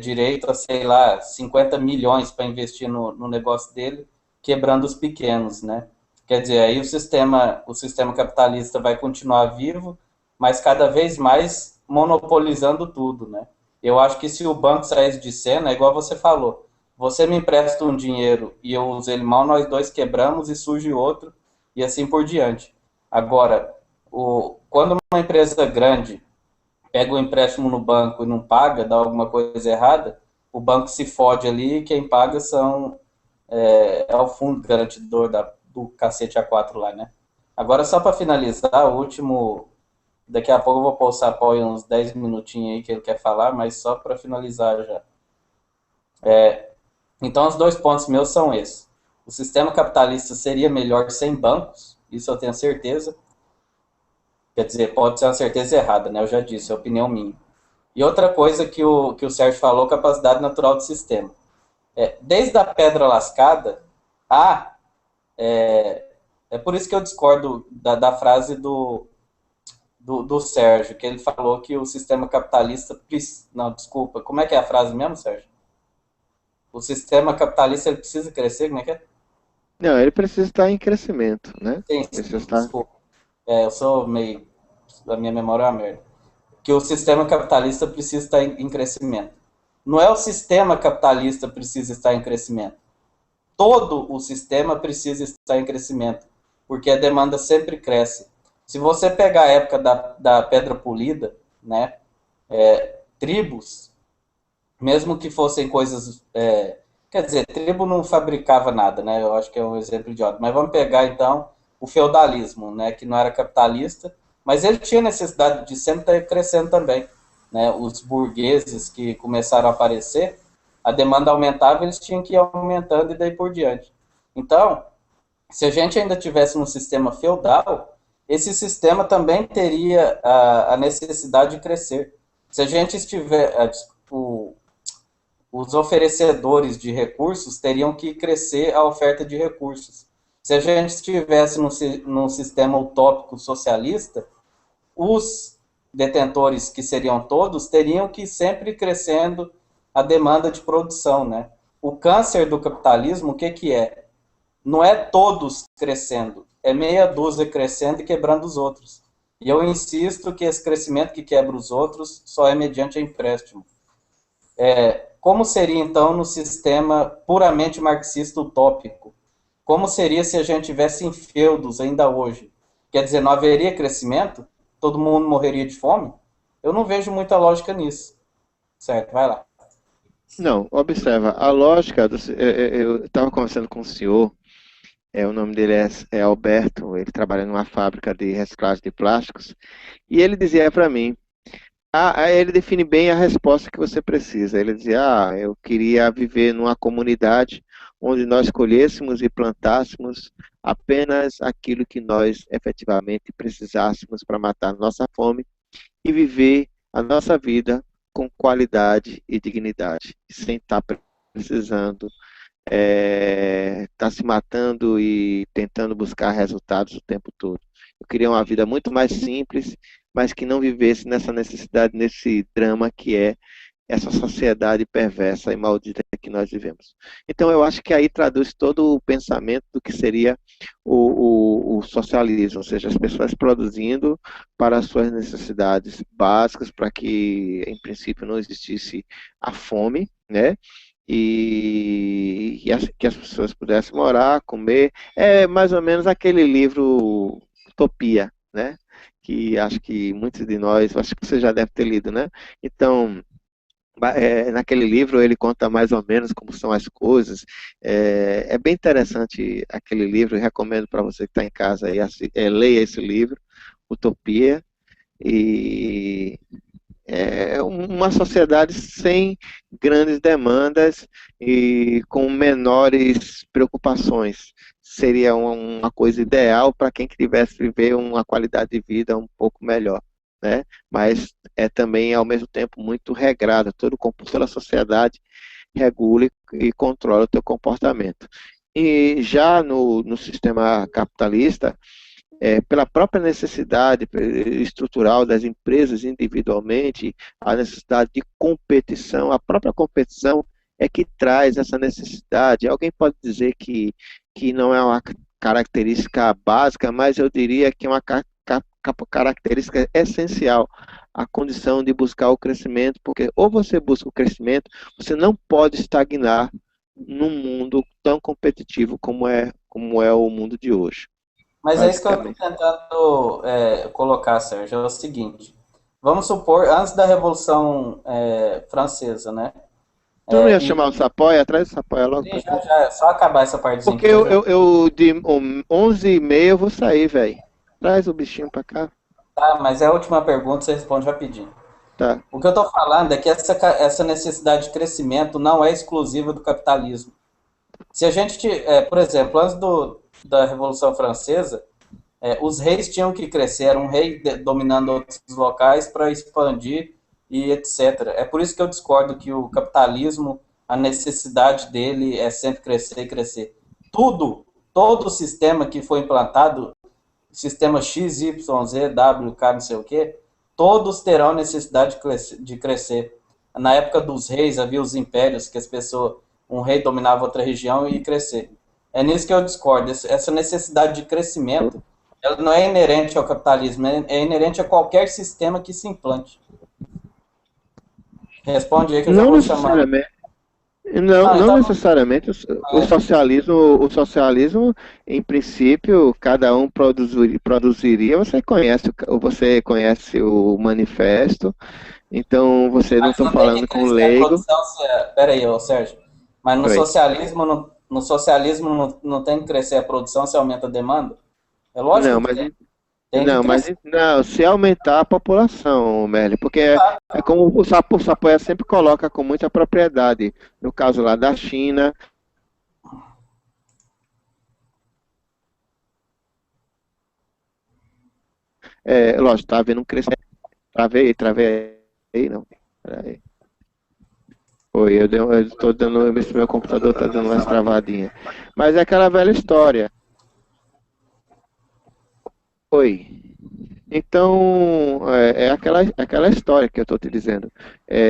direito a, sei lá, 50 milhões para investir no negócio dele, quebrando os pequenos, né? Quer dizer, aí o sistema capitalista vai continuar vivo, mas cada vez mais monopolizando tudo, né? Eu acho que se o banco saísse de cena, é igual você falou, você me empresta um dinheiro e eu uso ele mal, nós dois quebramos e surge outro, e assim por diante. Agora, quando uma empresa grande pega o empréstimo no banco e não paga, dá alguma coisa errada, o banco se fode ali e quem paga é o fundo garantidor do cacete A4 lá, né? Agora, só para finalizar, o último daqui a pouco eu vou pôr o Sapoia uns 10 minutinhos aí que ele quer falar, mas só para finalizar já. Então, os dois pontos meus são esses. O sistema capitalista seria melhor sem bancos, isso eu tenho certeza. Quer dizer, pode ser uma certeza errada, né? Eu já disse, é opinião minha. E outra coisa que o Sérgio falou, capacidade natural do sistema. Desde a pedra lascada, é por isso que eu discordo da frase do Sérgio, que ele falou que o sistema capitalista... Não, desculpa, como é que é a frase mesmo, Sérgio? O sistema capitalista ele precisa crescer, como é que é? Não, ele precisa estar em crescimento, né? Sim, Precisa estar... desculpa. Eu sou meio... A minha memória é uma merda. Que o sistema capitalista precisa estar em crescimento. Não é o sistema capitalista que precisa estar em crescimento. Todo o sistema precisa estar em crescimento, porque a demanda sempre cresce. Se você pegar a época da pedra polida, né, tribos, mesmo que fossem coisas... quer dizer, tribo não fabricava nada, né? Eu acho que é um exemplo idiota. Mas vamos pegar, então, o feudalismo, né, que não era capitalista, mas ele tinha necessidade de sempre estar crescendo também. Né? Os burgueses que começaram a aparecer, a demanda aumentava, eles tinham que ir aumentando e daí por diante. Então, se a gente ainda tivesse um sistema feudal, esse sistema também teria a necessidade de crescer. Se a gente estiver... os oferecedores de recursos teriam que crescer a oferta de recursos. Se a gente estivesse num sistema utópico socialista, os detentores, que seriam todos, teriam que ir sempre crescendo a demanda de produção, né? O câncer do capitalismo, o que que é? Não é todos crescendo, é meia dúzia crescendo e quebrando os outros. E eu insisto que esse crescimento que quebra os outros só é mediante empréstimo. Como seria, então, no sistema puramente marxista utópico? Como seria se a gente tivesse em feudos ainda hoje? Quer dizer, não haveria crescimento? Todo mundo morreria de fome? Eu não vejo muita lógica nisso. Certo, vai lá. Não, observa, a lógica, eu estava conversando com o senhor, o nome dele é Alberto, ele trabalha numa fábrica de reciclagem de plásticos, e ele dizia para mim, ele define bem a resposta que você precisa. Ele dizia, eu queria viver numa comunidade onde nós colhêssemos e plantássemos apenas aquilo que nós efetivamente precisássemos para matar nossa fome e viver a nossa vida com qualidade e dignidade, sem estar precisando, estar se matando e tentando buscar resultados o tempo todo. Eu queria uma vida muito mais simples, mas que não vivesse nessa necessidade, nesse drama que é essa sociedade perversa e maldita que nós vivemos. Então, eu acho que aí traduz todo o pensamento do que seria o socialismo, ou seja, as pessoas produzindo para as suas necessidades básicas, para que, em princípio, não existisse a fome, né? Que as pessoas pudessem morar, comer. É mais ou menos aquele livro Utopia, né? Que acho que muitos de nós, acho que você já deve ter lido, né? Então, naquele livro ele conta mais ou menos como são as coisas. É bem interessante aquele livro, eu recomendo para você que está em casa aí, leia esse livro, Utopia, e uma sociedade sem grandes demandas e com menores preocupações. Seria uma coisa ideal para quem quisesse viver uma qualidade de vida um pouco melhor, né? Mas é também, ao mesmo tempo, muito regrada. Toda a sociedade regula e controla o teu comportamento. E já no sistema capitalista, pela própria necessidade estrutural das empresas individualmente, a necessidade de competição, a própria competição é que traz essa necessidade. Alguém pode dizer que não é uma característica básica, mas eu diria que é uma característica essencial, a condição de buscar o crescimento, porque ou você busca o crescimento, você não pode estagnar num mundo tão competitivo como é o mundo de hoje. Mas é isso que eu estou tentando colocar, Sérgio, é o seguinte. Vamos supor, antes da Revolução Francesa, né? Tu não ia chamar o Sapoia? Traz o Sapoia logo. Sim, já, é só acabar essa partezinha. Porque eu de 11h30 eu vou sair, velho. Traz o bichinho pra cá. Tá, mas é a última pergunta, você responde rapidinho. Tá. O que eu estou falando é que essa necessidade de crescimento não é exclusiva do capitalismo. Se a gente, por exemplo, antes da Revolução Francesa, os reis tinham que crescer, era um rei dominando outros locais para expandir e etc. É por isso que eu discordo que o capitalismo, a necessidade dele é sempre crescer e crescer. Todo o sistema que foi implantado, sistema X, Y, Z, W, K, não sei o quê, todos terão necessidade de crescer. Na época dos reis havia os impérios, que as pessoas, um rei dominava outra região e ia crescer. É nisso que eu discordo. Essa necessidade de crescimento, ela não é inerente ao capitalismo, é inerente a qualquer sistema que se implante. Responde aí que eu já Não vou chamando. necessariamente. Não, Não, não então, necessariamente o socialismo, em princípio, cada um produziria. Você conhece o manifesto, então você não mas estou não tem que falando com crescer a leigo. produção. Pera aí, Sérgio. Mas no Oi. socialismo, no socialismo não tem que crescer a produção se aumenta a demanda? É lógico Não, que mas tem. Tem que não, mas crescer. não, se aumentar a população, Merle, porque é como o Sapoia sempre coloca com muita propriedade. No caso lá da China, lógico, está havendo um crescimento. Travei aí, não. Peraí. Oi, eu estou dando, esse meu computador está dando umas travadinhas. Mas é aquela velha história. Oi. Então, é aquela história que eu estou te dizendo.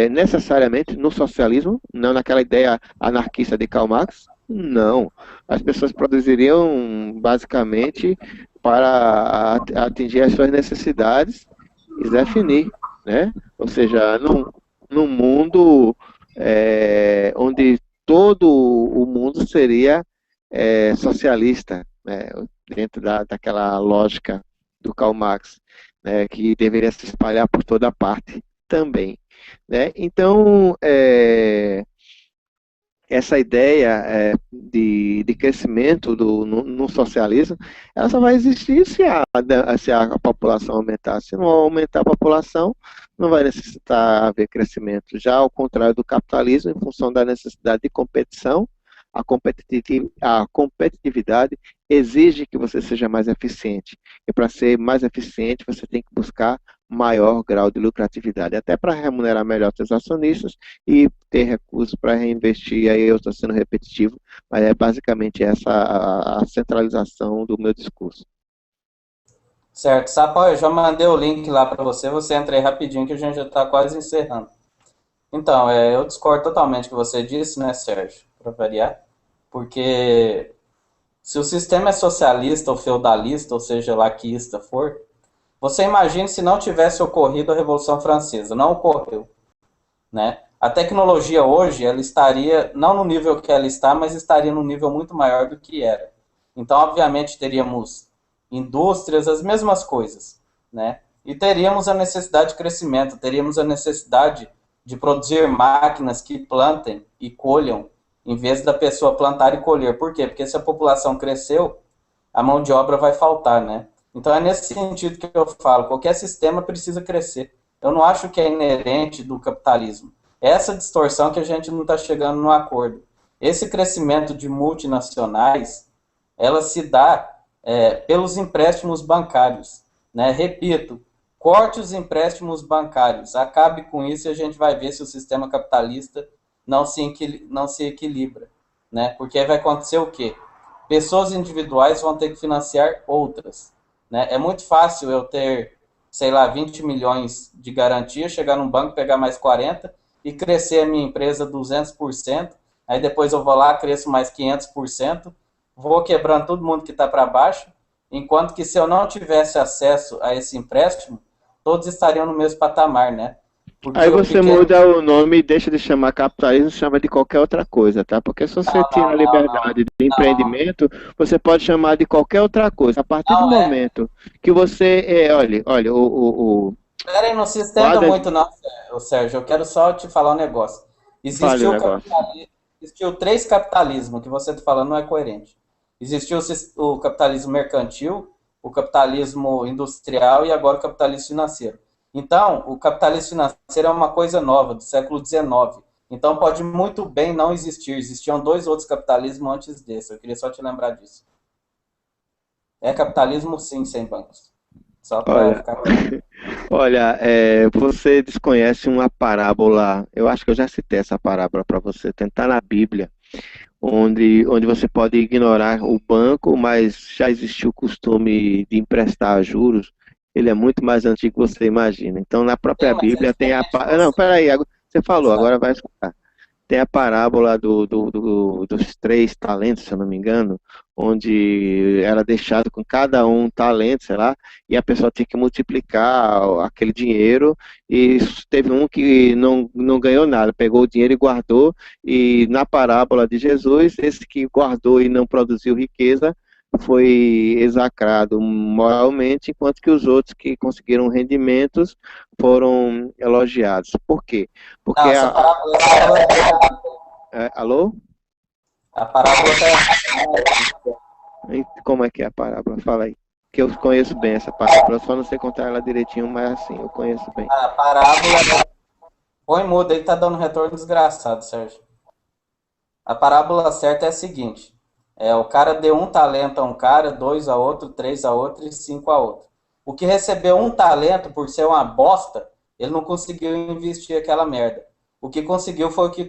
Necessariamente, no socialismo, não naquela ideia anarquista de Karl Marx, não. As pessoas produziriam basicamente para atingir as suas necessidades e definir, né? Ou seja, num mundo onde todo o mundo seria socialista, né? Dentro daquela lógica do Karl Marx, né, que deveria se espalhar por toda parte também. Né? Então, essa ideia de crescimento no socialismo, ela só vai existir se a população aumentar. Se não aumentar a população, não vai necessitar haver crescimento. Já ao contrário do capitalismo, em função da necessidade de competição, a competitividade exige que você seja mais eficiente. E para ser mais eficiente, você tem que buscar maior grau de lucratividade, até para remunerar melhor seus acionistas e ter recursos para reinvestir. Aí eu estou sendo repetitivo, mas é basicamente essa a centralização do meu discurso. Certo. Sapó, eu já mandei o link lá para você. Você entra aí rapidinho que a gente já está quase encerrando. Então, eu discordo totalmente do que você disse, né, Sérgio? Para variar. Porque se o sistema é socialista ou feudalista, ou seja, laquista for, você imagine se não tivesse ocorrido a Revolução Francesa. Não ocorreu, né? A tecnologia hoje, ela estaria, não no nível que ela está, mas estaria num nível muito maior do que era. Então, obviamente, teríamos indústrias, as mesmas coisas, né? E teríamos a necessidade de crescimento, teríamos a necessidade de produzir máquinas que plantem e colham, em vez da pessoa plantar e colher. Por quê? Porque se a população cresceu, a mão de obra vai faltar, né? Então é nesse sentido que eu falo, qualquer sistema precisa crescer. Eu não acho que é inerente do capitalismo. Essa distorção que a gente não está chegando no acordo. Esse crescimento de multinacionais, ela se dá pelos empréstimos bancários, né? Repito, corte os empréstimos bancários, acabe com isso e a gente vai ver se o sistema capitalista não se equilibra, né? Porque vai acontecer o quê? Pessoas individuais vão ter que financiar outras, né? É muito fácil eu ter, sei lá, 20 milhões de garantia, chegar num banco, pegar mais 40 e crescer a minha empresa 200%, aí depois eu vou lá, cresço mais 500%, vou quebrando todo mundo que está para baixo, enquanto que se eu não tivesse acesso a esse empréstimo, todos estariam no mesmo patamar, né? Aí Porque o você pequeno... muda o nome e deixa de chamar capitalismo, chama de qualquer outra coisa, tá? Porque se você Não, tira a não, não, não, liberdade de não, empreendimento, você pode chamar de qualquer outra coisa. A partir do não é. momento que você, olha, Peraí, não se o estenda Adam, muito não, Sérgio. Eu quero só te falar um negócio. fale o Existiu negócio. capitalismo, existiu três capitalismos, que você está falando não é coerente. Existiu o capitalismo mercantil, o capitalismo industrial e agora o capitalismo financeiro. Então, o capitalismo financeiro é uma coisa nova, do século XIX. Então, pode muito bem não existir. Existiam dois outros capitalismos antes desse. Eu queria só te lembrar disso. É capitalismo, sim, sem bancos. Só para Olha, ficar claro. olha, você desconhece uma parábola, eu acho que eu já citei essa parábola para você, tentar na Bíblia, onde você pode ignorar o banco, mas já existiu o costume de emprestar a juros. Ele é muito mais antigo que você imagina. Então, na Sim, própria mas é Bíblia tem a... diferente Não, você peraí, você falou, prestar. agora vai escutar. Tem a parábola dos três talentos, se eu não me engano, onde era deixado com cada um talento, sei lá, e a pessoa tinha que multiplicar aquele dinheiro, e teve um que não ganhou nada, pegou o dinheiro e guardou, e na parábola de Jesus, esse que guardou e não produziu riqueza, foi execrado moralmente, enquanto que os outros que conseguiram rendimentos foram elogiados. Por quê? Não, Porque essa parábola está errada. alô? A parábola está errada. Como é que é a parábola? Fala aí. Que eu conheço bem essa parábola, eu só não sei contar ela direitinho, mas assim, eu conheço bem. A parábola. Põe mudo, ele tá dando um retorno desgraçado, Sérgio. A parábola certa é a seguinte: o cara deu um talento a um cara, dois a outro, três a outro e cinco a outro. O que recebeu um talento por ser uma bosta, ele não conseguiu investir aquela merda. O que conseguiu foi o que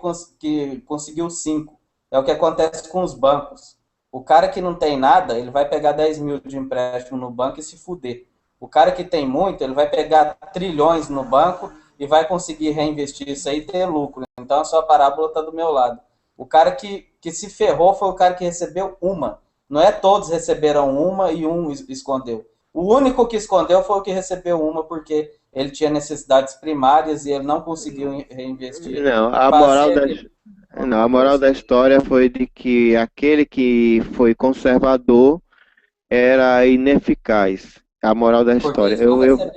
conseguiu cinco. É o que acontece com os bancos. O cara que não tem nada, ele vai pegar 10 mil de empréstimo no banco e se fuder. O cara que tem muito, ele vai pegar trilhões no banco e vai conseguir reinvestir isso aí e ter lucro. Então a sua parábola está do meu lado. O cara que se ferrou foi o cara que recebeu uma. Não é todos receberam uma e um escondeu. O único que escondeu foi o que recebeu uma porque ele tinha necessidades primárias e ele não conseguiu reinvestir Não, e fazer aquele não, a moral da crescer. história foi de que aquele que foi conservador era ineficaz. A moral da Porque história. ele não recebeu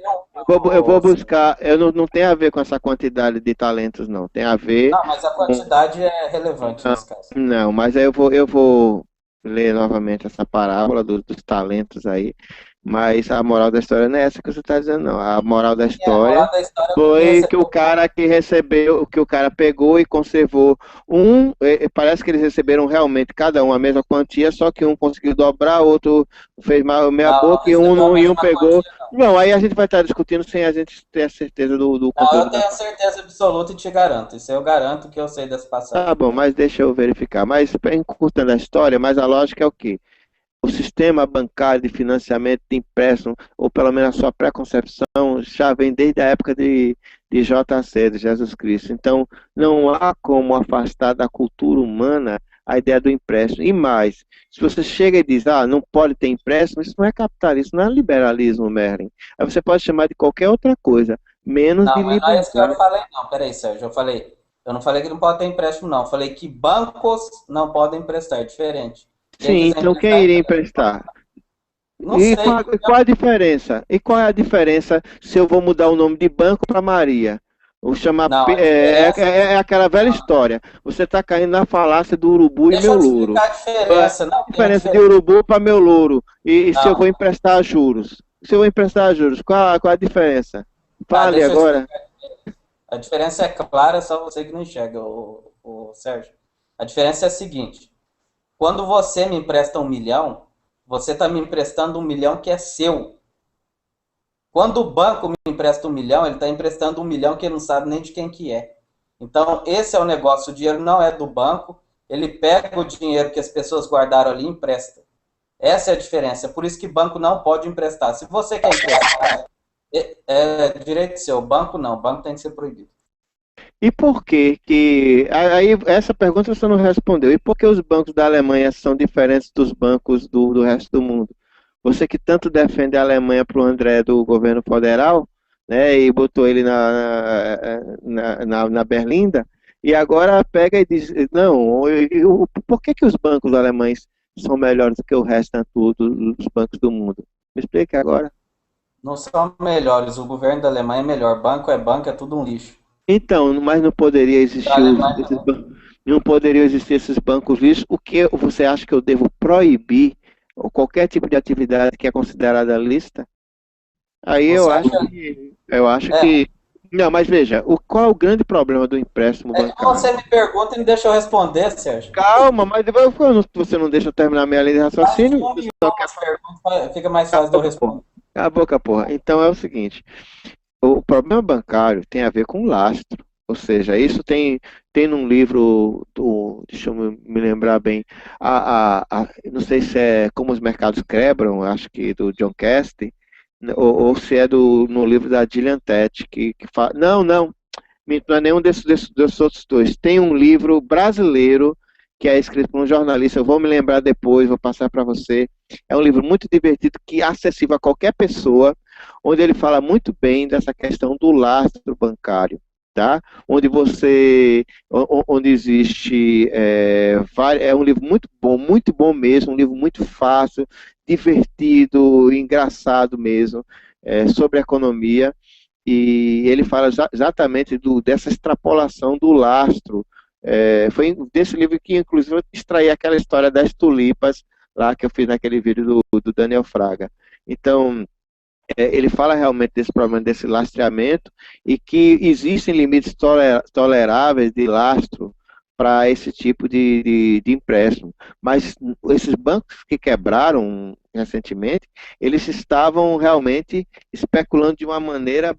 Eu vou uma. buscar, eu não tem a ver com essa quantidade de talentos, não. Tem a ver Não, mas a com. quantidade é relevante Não, nesse caso. não, mas aí eu vou ler novamente essa parábola dos talentos aí. Mas a moral da história não é essa que você está dizendo, não. A moral da E a história moral da história é que foi que o recebeu uma. cara que recebeu, que o cara pegou e conservou parece que eles receberam realmente cada um a mesma quantia, só que um conseguiu dobrar, outro fez meia Não, não boca e recebeu a um mesma pegou. quantia, não. Não, aí a gente vai estar discutindo sem a gente ter a certeza do Não, conteúdo eu da tenho palavra. certeza absoluta e te garanto. Isso eu garanto que eu sei dessa passagem. Tá bom, mas deixa eu verificar. Mas encurtando a história, mas a lógica é o quê? O sistema bancário de financiamento de empréstimo, ou pelo menos a sua pré-concepção, já vem desde a época de JC, de Jesus Cristo. Então, não há como afastar da cultura humana a ideia do empréstimo. E mais, se você chega e diz, não pode ter empréstimo, isso não é capitalismo, não é liberalismo, Merlin. Aí você pode chamar de qualquer outra coisa, menos de Não, mas não é isso que eu liberdade. falei, não. Peraí, Sérgio. Eu não falei que não pode ter empréstimo, não. Eu falei que bancos não podem emprestar. É diferente. Quem Sim, quiser então quem emprestar, iria empresta. emprestar? Não sei. E qual a diferença? E qual é a diferença se eu vou mudar o nome de banco para Maria? Vou chamar. Não, a diferença. É aquela velha história. Você está caindo na falácia do urubu e Deixa meu eu te louro. explicar a Qual é diferença. a Não, tem a diferença de diferença. urubu para meu louro? E se eu vou Não. emprestar juros? Se eu vou emprestar juros, qual a diferença? Tá, Fale deixa eu te agora. explicar. A diferença é clara, só você que não enxerga, o Sérgio. A diferença é a seguinte: quando você me empresta 1 milhão, você está me emprestando 1 milhão que é seu. Quando o banco me empresta 1 milhão, ele está emprestando 1 milhão que ele não sabe nem de quem que é. Então, esse é o negócio. O dinheiro não é do banco, ele pega o dinheiro que as pessoas guardaram ali e empresta. Essa é a diferença. Por isso que banco não pode emprestar. Se você quer emprestar, é direito seu. Banco não. Banco tem que ser proibido. E por que aí essa pergunta você não respondeu. E por que os bancos da Alemanha são diferentes dos bancos do resto do mundo? Você que tanto defende a Alemanha para o André do governo federal, né, e botou ele na Berlinda, e agora pega e diz, não, por que os bancos alemães são melhores do que o resto dos bancos do mundo? Me explique agora. Não são melhores. O governo da Alemanha é melhor. Banco, é tudo um lixo. Então, mas não poderia Da existir Alemanha não poderiam existir esses bancos vistos. O que você acha que eu devo proibir ou qualquer tipo de atividade que é considerada lícita, aí Você acha? eu acho É, que, não, mas veja, qual é o grande problema do empréstimo é que bancário? você me pergunta e me deixa eu responder, Sérgio. Calma, mas você não deixa eu terminar minha linha de Faz raciocínio, uma você e só uma quer as perguntas, fica mais cala fácil a de eu boca, porra. responder. Cala a boca, porra. Então é o seguinte, o problema bancário tem a ver com lastro. Ou seja, isso tem num livro deixa eu me lembrar bem, não sei se é Como os Mercados Quebram, acho que do John Casey, né, ou se é no livro da Gillian Tett, que fala. Não, não é nenhum desses outros dois. Tem um livro brasileiro que é escrito por um jornalista, eu vou me lembrar depois, vou passar para você. É um livro muito divertido, que é acessível a qualquer pessoa, onde ele fala muito bem dessa questão do lastro bancário. Tá? Onde existe, é um livro muito bom mesmo, um livro muito fácil, divertido, engraçado mesmo, sobre economia, e ele fala exatamente dessa extrapolação do lastro. Foi desse livro que, inclusive, eu extraí aquela história das tulipas, lá que eu fiz naquele vídeo do Daniel Fraga. Então, ele fala realmente desse problema, desse lastreamento, e que existem limites toleráveis de lastro para esse tipo de empréstimo. Mas esses bancos que quebraram recentemente, eles estavam realmente especulando de uma maneira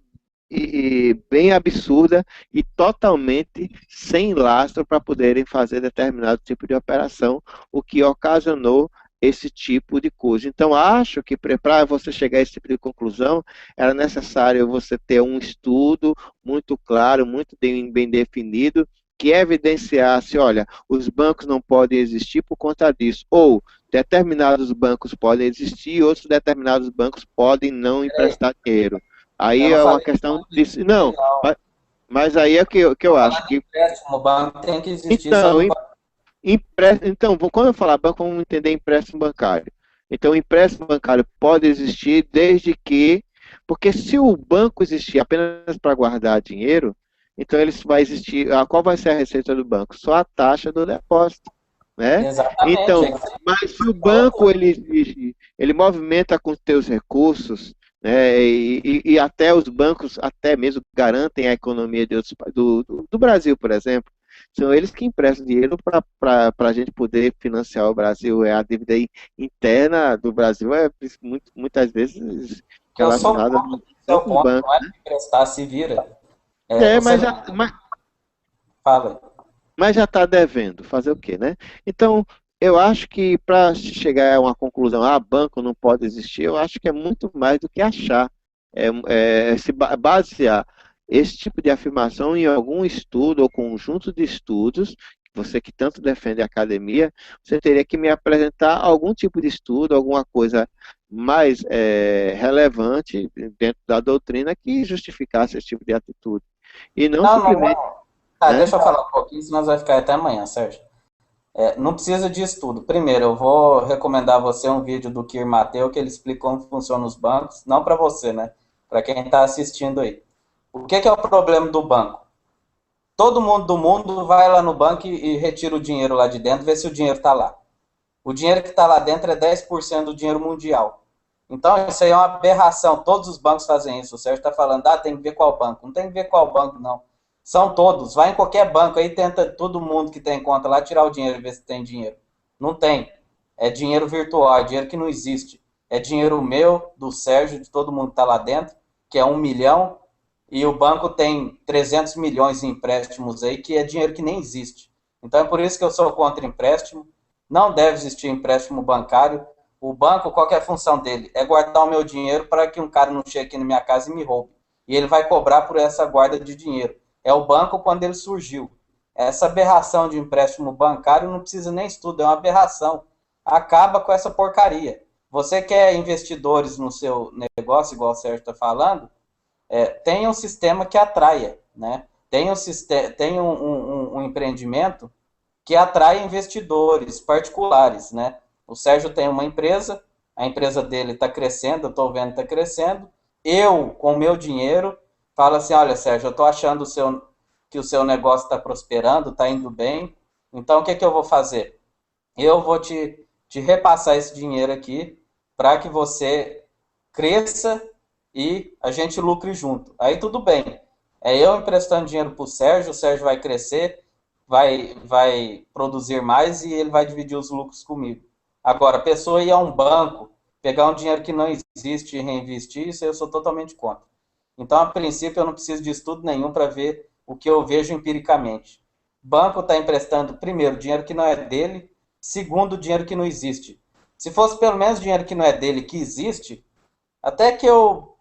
bem absurda e totalmente sem lastro para poderem fazer determinado tipo de operação, o que ocasionou esse tipo de coisa. Então, acho que para você chegar a esse tipo de conclusão, era necessário você ter um estudo muito claro, muito bem definido, que evidenciasse, olha, os bancos não podem existir por conta disso, ou determinados bancos podem existir e outros determinados bancos podem não Peraí, emprestar dinheiro. Aí eu não é uma falei que questão pode de. existir, Não, não. mas aí é que eu Estou acho falando de que. empréstimo, o banco tem que existir, só Então, não pode. então, quando eu falar banco, vamos entender empréstimo bancário. Então, o empréstimo bancário pode existir desde que. Porque se o banco existir apenas para guardar dinheiro, então ele vai existir. Qual vai ser a receita do banco? Só a taxa do depósito, né? Exatamente, Então, é que você mas se o falou banco tudo. ele existe, ele movimenta com os teus recursos, né? E até os bancos, até mesmo garantem a economia do Brasil, por exemplo. São eles que emprestam dinheiro para a gente poder financiar o Brasil. A dívida interna do Brasil é muitas vezes Eu sou relacionada contra o não seu com o conta, banco. não é para emprestar, se vira. É, É, você mas me já, mas, fala. mas já está devendo. Fazer o quê, né? Então, eu acho que para chegar a uma conclusão, banco não pode existir, eu acho que é muito mais do que achar. Se basear esse tipo de afirmação em algum estudo ou conjunto de estudos, você que tanto defende a academia, você teria que me apresentar algum tipo de estudo, alguma coisa mais relevante dentro da doutrina que justificasse esse tipo de atitude. E não Não, não, simplesmente, não. Tá, né? deixa eu falar um pouquinho, senão vai ficar até amanhã, Sérgio. Não precisa de estudo. Primeiro, eu vou recomendar a você um vídeo do Kir Mateu, que ele explica como funcionam os bancos. Não para você, né? Para quem está assistindo aí. O que é o problema do banco? Todo mundo do mundo vai lá no banco e retira o dinheiro lá de dentro, vê se o dinheiro está lá. O dinheiro que está lá dentro é 10% do dinheiro mundial. Então, isso aí é uma aberração. Todos os bancos fazem isso. O Sérgio está falando, tem que ver qual banco. Não tem que ver qual banco, não. São todos. Vai em qualquer banco aí, tenta todo mundo que tem conta lá tirar o dinheiro e ver se tem dinheiro. Não tem. É dinheiro virtual, é dinheiro que não existe. É dinheiro meu, do Sérgio, de todo mundo que está lá dentro, que é 1 milhão, e o banco tem 300 milhões em empréstimos aí, que é dinheiro que nem existe. Então é por isso que eu sou contra empréstimo. Não deve existir empréstimo bancário. O banco, qual que é a função dele? É guardar o meu dinheiro para que um cara não chegue aqui na minha casa e me roube. E ele vai cobrar por essa guarda de dinheiro. É o banco quando ele surgiu. Essa aberração de empréstimo bancário não precisa nem estudo, é uma aberração. Acaba com essa porcaria. Você quer investidores no seu negócio, igual o Sérgio está falando, tenha um sistema que atraia, né? Tenha um empreendimento que atrai investidores particulares, né? O Sérgio tem uma empresa, a empresa dele está crescendo, eu estou vendo que está crescendo. Eu, com o meu dinheiro, falo assim, olha, Sérgio, eu estou achando que o seu negócio está prosperando, está indo bem. Então, o que eu vou fazer? Eu vou te te repassar esse dinheiro aqui para que você cresça e a gente lucre junto. Aí tudo bem. É eu emprestando dinheiro para o Sérgio vai crescer, vai produzir mais e ele vai dividir os lucros comigo. Agora, a pessoa ir a um banco, pegar um dinheiro que não existe e reinvestir, isso eu sou totalmente contra. Então, a princípio, eu não preciso de estudo nenhum para ver o que eu vejo empiricamente. O banco está emprestando, primeiro, dinheiro que não é dele, segundo, dinheiro que não existe. Se fosse pelo menos dinheiro que não é dele, que existe, até que eu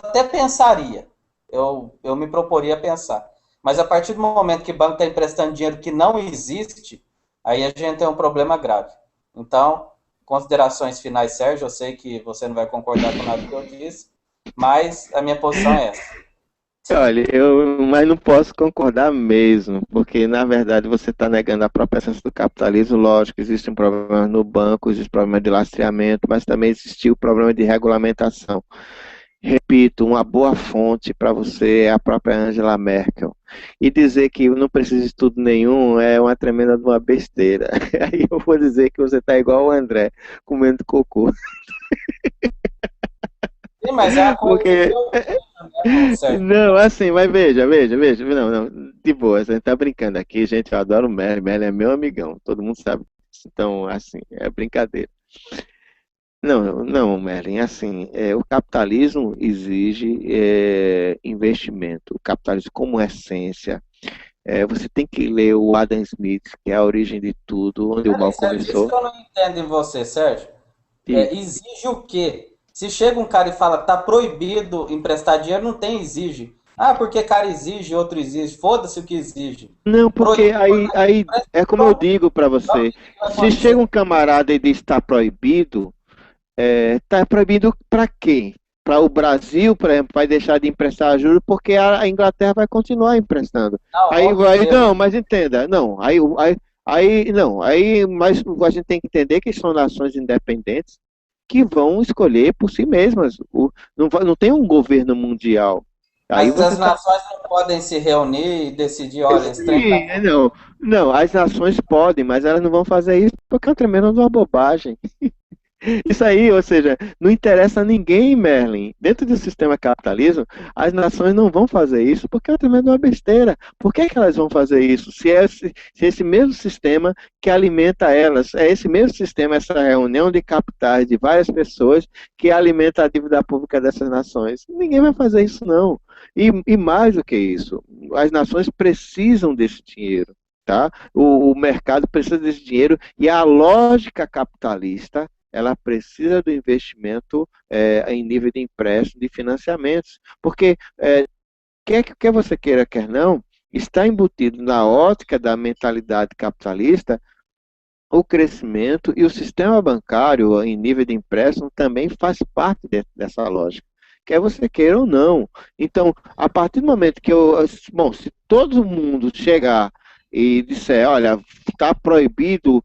até pensaria, eu me proporia a pensar. Mas a partir do momento que o banco está emprestando dinheiro que não existe, aí a gente tem um problema grave. Então, considerações finais, Sérgio, eu sei que você não vai concordar com nada que eu disse, mas a minha posição é essa. Olha, mas não posso concordar mesmo, porque na verdade você está negando a própria essência do capitalismo. Lógico, existem problemas no banco, existe problema de lastreamento, mas também existiu o problema de regulamentação. Repito, uma boa fonte para você é a própria Angela Merkel. E dizer que não precisa de estudo nenhum é uma tremenda de uma besteira. Aí eu vou dizer que você está igual o André, comendo cocô. Sim, mas é a coisa que Porque eu vejo, né, Sérgio? não, assim, mas veja, não, de boa, a gente tá brincando aqui, gente, eu adoro o Merlin é meu amigão, todo mundo sabe disso, então, assim, é brincadeira. Não, Merlin, assim, o capitalismo exige investimento, o capitalismo como essência, você tem que ler o Adam Smith, que é a origem de tudo, onde o Peraí, mal Sérgio, isso começou, que eu não entendo em você, Sérgio. diga. Exige o quê? Se chega um cara e fala que tá proibido emprestar dinheiro, não tem exige. Ah, porque cara exige, outro exige. Foda-se o que exige. Não, porque Proíbe, aí é como eu pronto, digo para não, o você, que vai se chega acontecer? um camarada e diz que está proibido, está proibido para quê? Para o Brasil, por exemplo, vai deixar de emprestar juros porque a Inglaterra vai continuar emprestando. Não, Aí vamos vai, dizer, não, mas entenda, não, não, mas a gente tem que entender que são nações independentes que vão escolher por si mesmas. Não tem um governo mundial. Aí mas você as está. nações não podem se reunir e decidir, olha, esse trem tá... Sim, não, as nações podem, mas elas não vão fazer isso porque é uma tremenda uma bobagem. Isso aí, ou seja, não interessa a ninguém, Merlin. Dentro do sistema capitalismo, as nações não vão fazer isso porque é também uma besteira. Por que que elas vão fazer isso? Se esse mesmo sistema que alimenta elas, é esse mesmo sistema, essa reunião de capitais de várias pessoas que alimenta a dívida pública dessas nações. Ninguém vai fazer isso, não. E mais do que isso, as nações precisam desse dinheiro. Tá? O mercado precisa desse dinheiro e a lógica capitalista ela precisa do investimento em nível de empréstimo, de financiamentos, porque quer você queira, quer não, está embutido na ótica da mentalidade capitalista o crescimento e o sistema bancário em nível de empréstimo também faz parte dessa lógica. Quer você queira ou não. Então, a partir do momento que bom, se todo mundo chegar e disser, olha, está proibido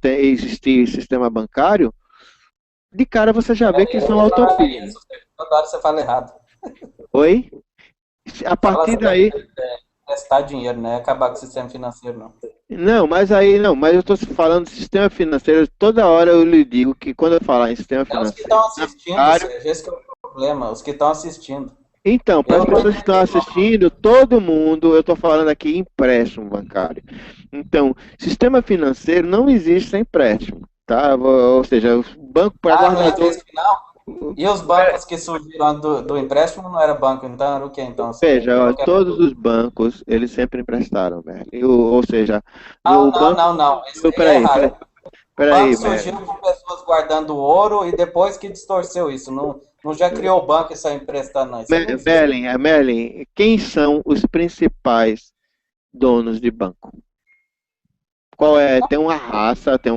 existir sistema bancário, de cara você já vê que isso é uma Não é utopia. isso, toda hora você fala errado. Oi? A Fala partir certo, daí, prestar dinheiro, né? Acabar com o sistema financeiro, não. mas eu estou falando de sistema financeiro, toda hora eu lhe digo que quando eu falar em sistema É os que financeiro, estão assistindo, bancário, Sérgio, esse que é o problema, os que estão assistindo. então, para Eu as não pessoas que estão entendi, assistindo, todo mundo, eu estou falando aqui empréstimo bancário. Então, sistema financeiro não existe sem empréstimo, tá? Ou seja, o banco para ah, não guardador. existe não? E os bancos que surgiram do empréstimo não era banco, então era o que então, Sérgio? Veja, ó, Qual que era? todos os bancos, eles sempre emprestaram, velho. Ou seja, Não, o não, banco não, não. Isso surgiu, aí é errado. O banco peraí, surgiu velho. com pessoas guardando ouro e depois que distorceu isso. Não, não já criou o banco e saiu emprestando, não. Isso aí não existe. Merlin, quem são os principais donos de banco? Qual é? Tem uma raça, tem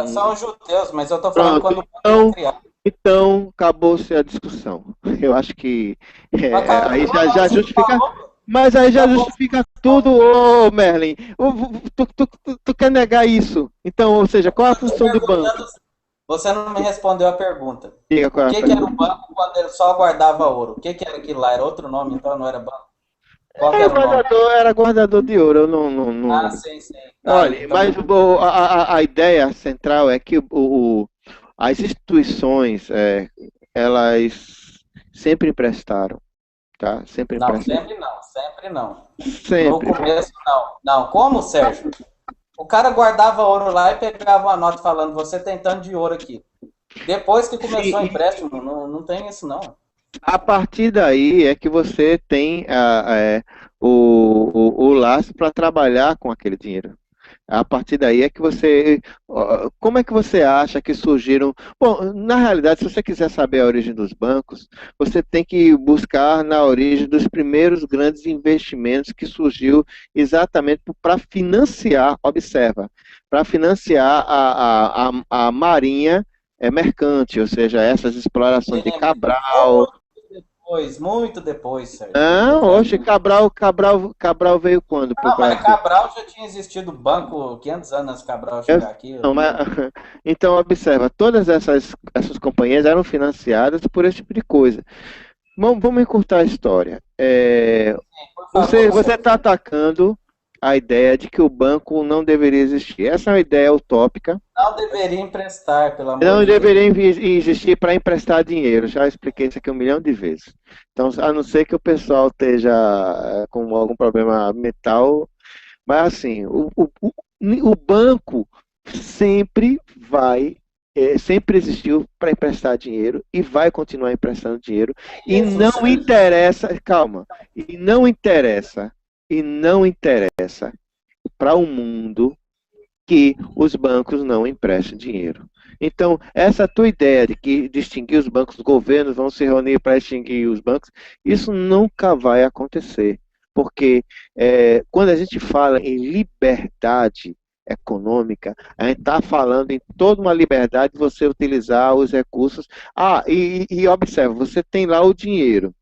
São os judeus, mas eu estou falando Pronto, quando o banco foi criado. então acabou-se a discussão. Eu acho que Acabou, aí já você justifica. falou. Mas aí já Acabou. justifica tudo, ô Merlin. Tu quer negar isso? Então, ou seja, qual a Eu tô função do banco? perguntando, você não me respondeu a pergunta. Diga O qual é a que que era o pergunta. banco quando ele só guardava ouro? O que que era aquilo lá? Era outro nome, então não era banco? Qual que era o nome? Era guardador de ouro, eu não Ah, lembro. sim, sim. Tá, Olha, então, mas a ideia central é que as instituições, elas sempre emprestaram, tá? Sempre não, emprestaram. sempre não, sempre não. No Sempre. começo, não. Não, como, Sérgio? O cara guardava ouro lá e pegava uma nota falando, você tem tanto de ouro aqui. Depois que começou o Sim, empréstimo, não, não tem isso não. a partir daí é que você tem o laço para trabalhar com aquele dinheiro. A partir daí é que você. Como é que você acha que surgiram? Bom, na realidade, se você quiser saber a origem dos bancos, você tem que buscar na origem dos primeiros grandes investimentos que surgiu exatamente para financiar, observa, para financiar a marinha mercante, ou seja, essas explorações de Cabral. Muito depois, Sérgio, do Não, que oxe, Cabral veio quando para o Não, mas Brasil? Cabral já tinha existido banco 500 anos antes de Cabral Eu- chegar aqui. não, mas- então, observa, todas essas companhias eram financiadas por esse tipo de coisa. Vamos encurtar a história. Por Você favor, está Sérgio. atacando a ideia de que o banco não deveria existir. Essa é uma ideia utópica. Não deveria emprestar, pelo amor Não de deveria Deus. existir para emprestar dinheiro. Já expliquei isso aqui um milhão de vezes. Então, a não ser que o pessoal esteja com algum problema mental. Mas assim, o banco sempre sempre existiu para emprestar dinheiro e vai continuar emprestando dinheiro. E Isso, não Sérgio. interessa, calma, e não interessa para o mundo que os bancos não emprestem dinheiro. Então, essa tua ideia de que distinguir os bancos, os governos vão se reunir para extinguir os bancos, isso nunca vai acontecer. Porque quando a gente fala em liberdade econômica, a gente está falando em toda uma liberdade de você utilizar os recursos. E observa, você tem lá o dinheiro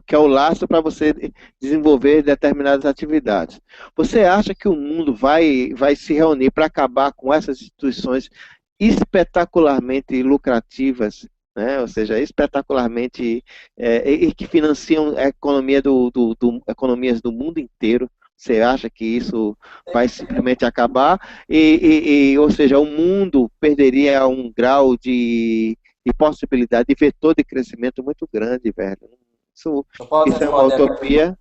que é o laço para você desenvolver determinadas atividades. Você acha que o mundo vai se reunir para acabar com essas instituições espetacularmente lucrativas, né? Ou seja, espetacularmente e que financiam a economia economias do mundo inteiro? Você acha que isso vai simplesmente acabar? Ou seja, o mundo perderia um grau de possibilidade, de vetor de crescimento muito grande, velho. Isso, Eu posso isso é uma responder a pergunta? utopia. Eu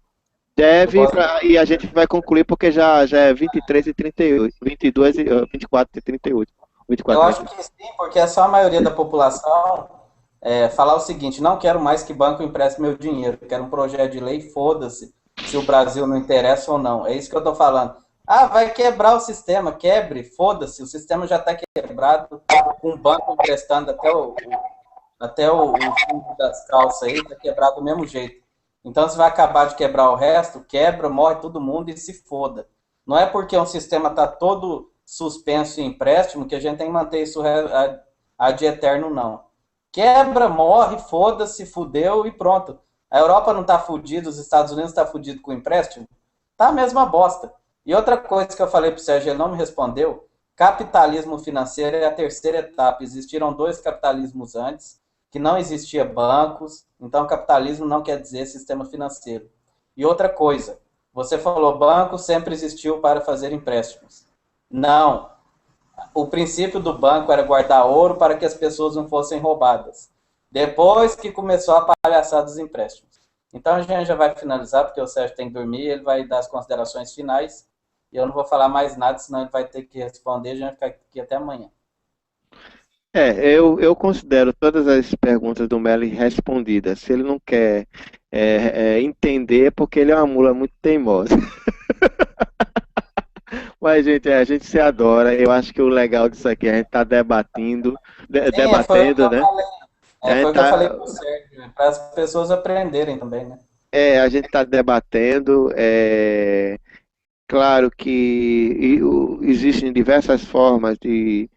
Deve, posso... e a gente vai concluir porque já é 23 e 38, 22 e 24 e 38. Eu 24 e acho 38. que sim, porque é só a maioria da população falar o seguinte: não quero mais que banco empreste meu dinheiro, quero um projeto de lei, foda-se se o Brasil não interessa ou não. É isso que eu estou falando. Ah, vai quebrar o sistema, quebre, foda-se, o sistema já está quebrado, com o banco emprestando até o fundo das calças aí, está quebrado do mesmo jeito. Então, se vai acabar de quebrar o resto, quebra, morre todo mundo e se foda. Não é porque um sistema está todo suspenso em empréstimo que a gente tem que manter isso ad eterno, não. Quebra, morre, foda-se, fudeu e pronto. A Europa não está fudida, os Estados Unidos não tá fudido com o empréstimo? Tá a mesma bosta. E outra coisa que eu falei para o Sérgio, ele não me respondeu, capitalismo financeiro é a terceira etapa. Existiram dois capitalismos antes, que não existia bancos, então capitalismo não quer dizer sistema financeiro. E outra coisa, você falou banco sempre existiu para fazer empréstimos. Não, o princípio do banco era guardar ouro para que as pessoas não fossem roubadas. Depois que começou a palhaçada dos empréstimos. Então a gente já vai finalizar, porque o Sérgio tem que dormir, ele vai dar as considerações finais, e eu não vou falar mais nada, senão ele vai ter que responder, a gente vai ficar aqui até amanhã. Eu considero todas as perguntas do Meli respondidas. Se ele não quer entender, é porque ele é uma mula muito teimosa. Mas, gente, a gente se adora. Eu acho que o legal disso aqui é a gente tá Sim, foi o que debatendo, eu né? falei. A gente Foi o que eu falei tá, para o Sérgio, para as pessoas aprenderem também, né? a gente tá debatendo. Claro que existem diversas formas de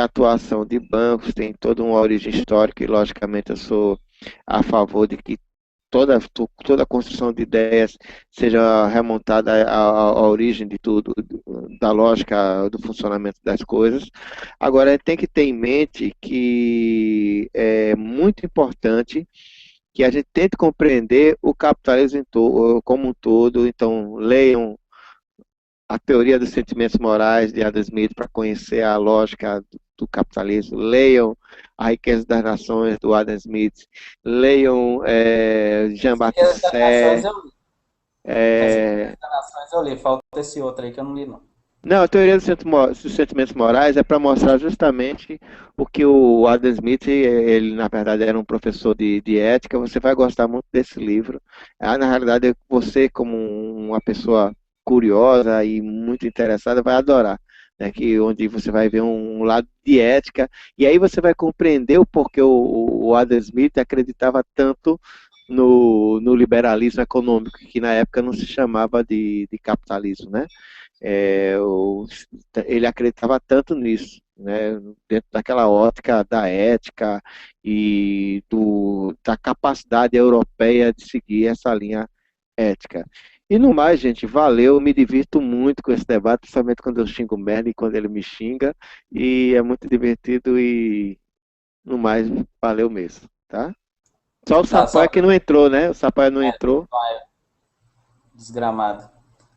atuação de bancos, tem toda uma origem histórica e, logicamente, eu sou a favor de que toda a construção de ideias seja remontada à origem de tudo, da lógica do funcionamento das coisas. Agora, tem que ter em mente que é muito importante que a gente tente compreender o capitalismo como um todo. Então, leiam a teoria dos sentimentos morais de Adam Smith para conhecer a lógica do capitalismo. Leiam A Riqueza das Nações, do Adam Smith. Leiam Riqueza Jean-Baptiste das Nações Say. eu li. As É, Riquezas das Nações eu li. Falta esse outro aí que eu não li, não. Não, a teoria dos sentimentos morais é para mostrar justamente o que o Adam Smith, ele na verdade era um professor de ética. Você vai gostar muito desse livro. Na realidade, você como uma pessoa curiosa e muito interessada vai adorar, né? Onde você vai ver um lado de ética e aí você vai compreender o porquê o Adam Smith acreditava tanto no liberalismo econômico, que na época não se chamava de capitalismo, né? é, o- Ele acreditava tanto nisso, né, dentro daquela ótica da ética e da capacidade europeia de seguir essa linha ética. E no mais, gente, valeu, me divirto muito com esse debate, principalmente quando eu xingo o Merlin e quando ele me xinga, e é muito divertido e no mais, valeu mesmo, tá? Só o Tá, Sampaio que não entrou, né? O Sampaio não entrou. desgramado.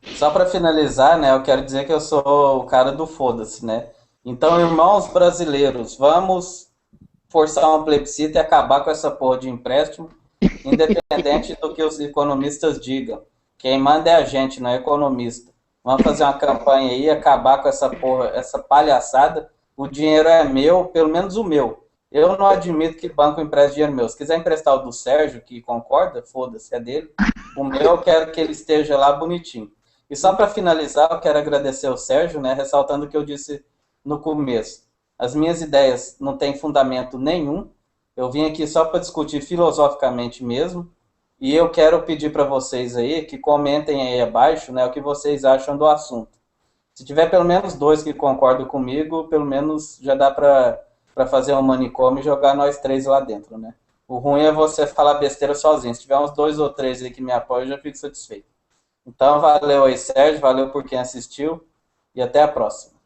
Só para finalizar, né, eu quero dizer que eu sou o cara do foda-se, né? Então, irmãos brasileiros, vamos forçar um plebiscito e acabar com essa porra de empréstimo, independente do que os economistas digam. Quem manda é a gente, não é economista. Vamos fazer uma campanha aí, acabar com essa porra, essa palhaçada. O dinheiro é meu, pelo menos o meu. Eu não admito que banco empreste dinheiro meu. Se quiser emprestar o do Sérgio, que concorda, foda-se, é dele. O meu, eu quero que ele esteja lá bonitinho. E só para finalizar, eu quero agradecer ao Sérgio, né, ressaltando o que eu disse no começo. As minhas ideias não têm fundamento nenhum. Eu vim aqui só para discutir filosoficamente mesmo. E eu quero pedir para vocês aí que comentem aí abaixo, né, o que vocês acham do assunto. Se tiver pelo menos dois que concordam comigo, pelo menos já dá para fazer um manicômio e jogar nós três lá dentro, né? O ruim é você falar besteira sozinho. Se tiver uns dois ou três aí que me apoiam, eu já fico satisfeito. Então, valeu aí, Sérgio, valeu por quem assistiu e até a próxima.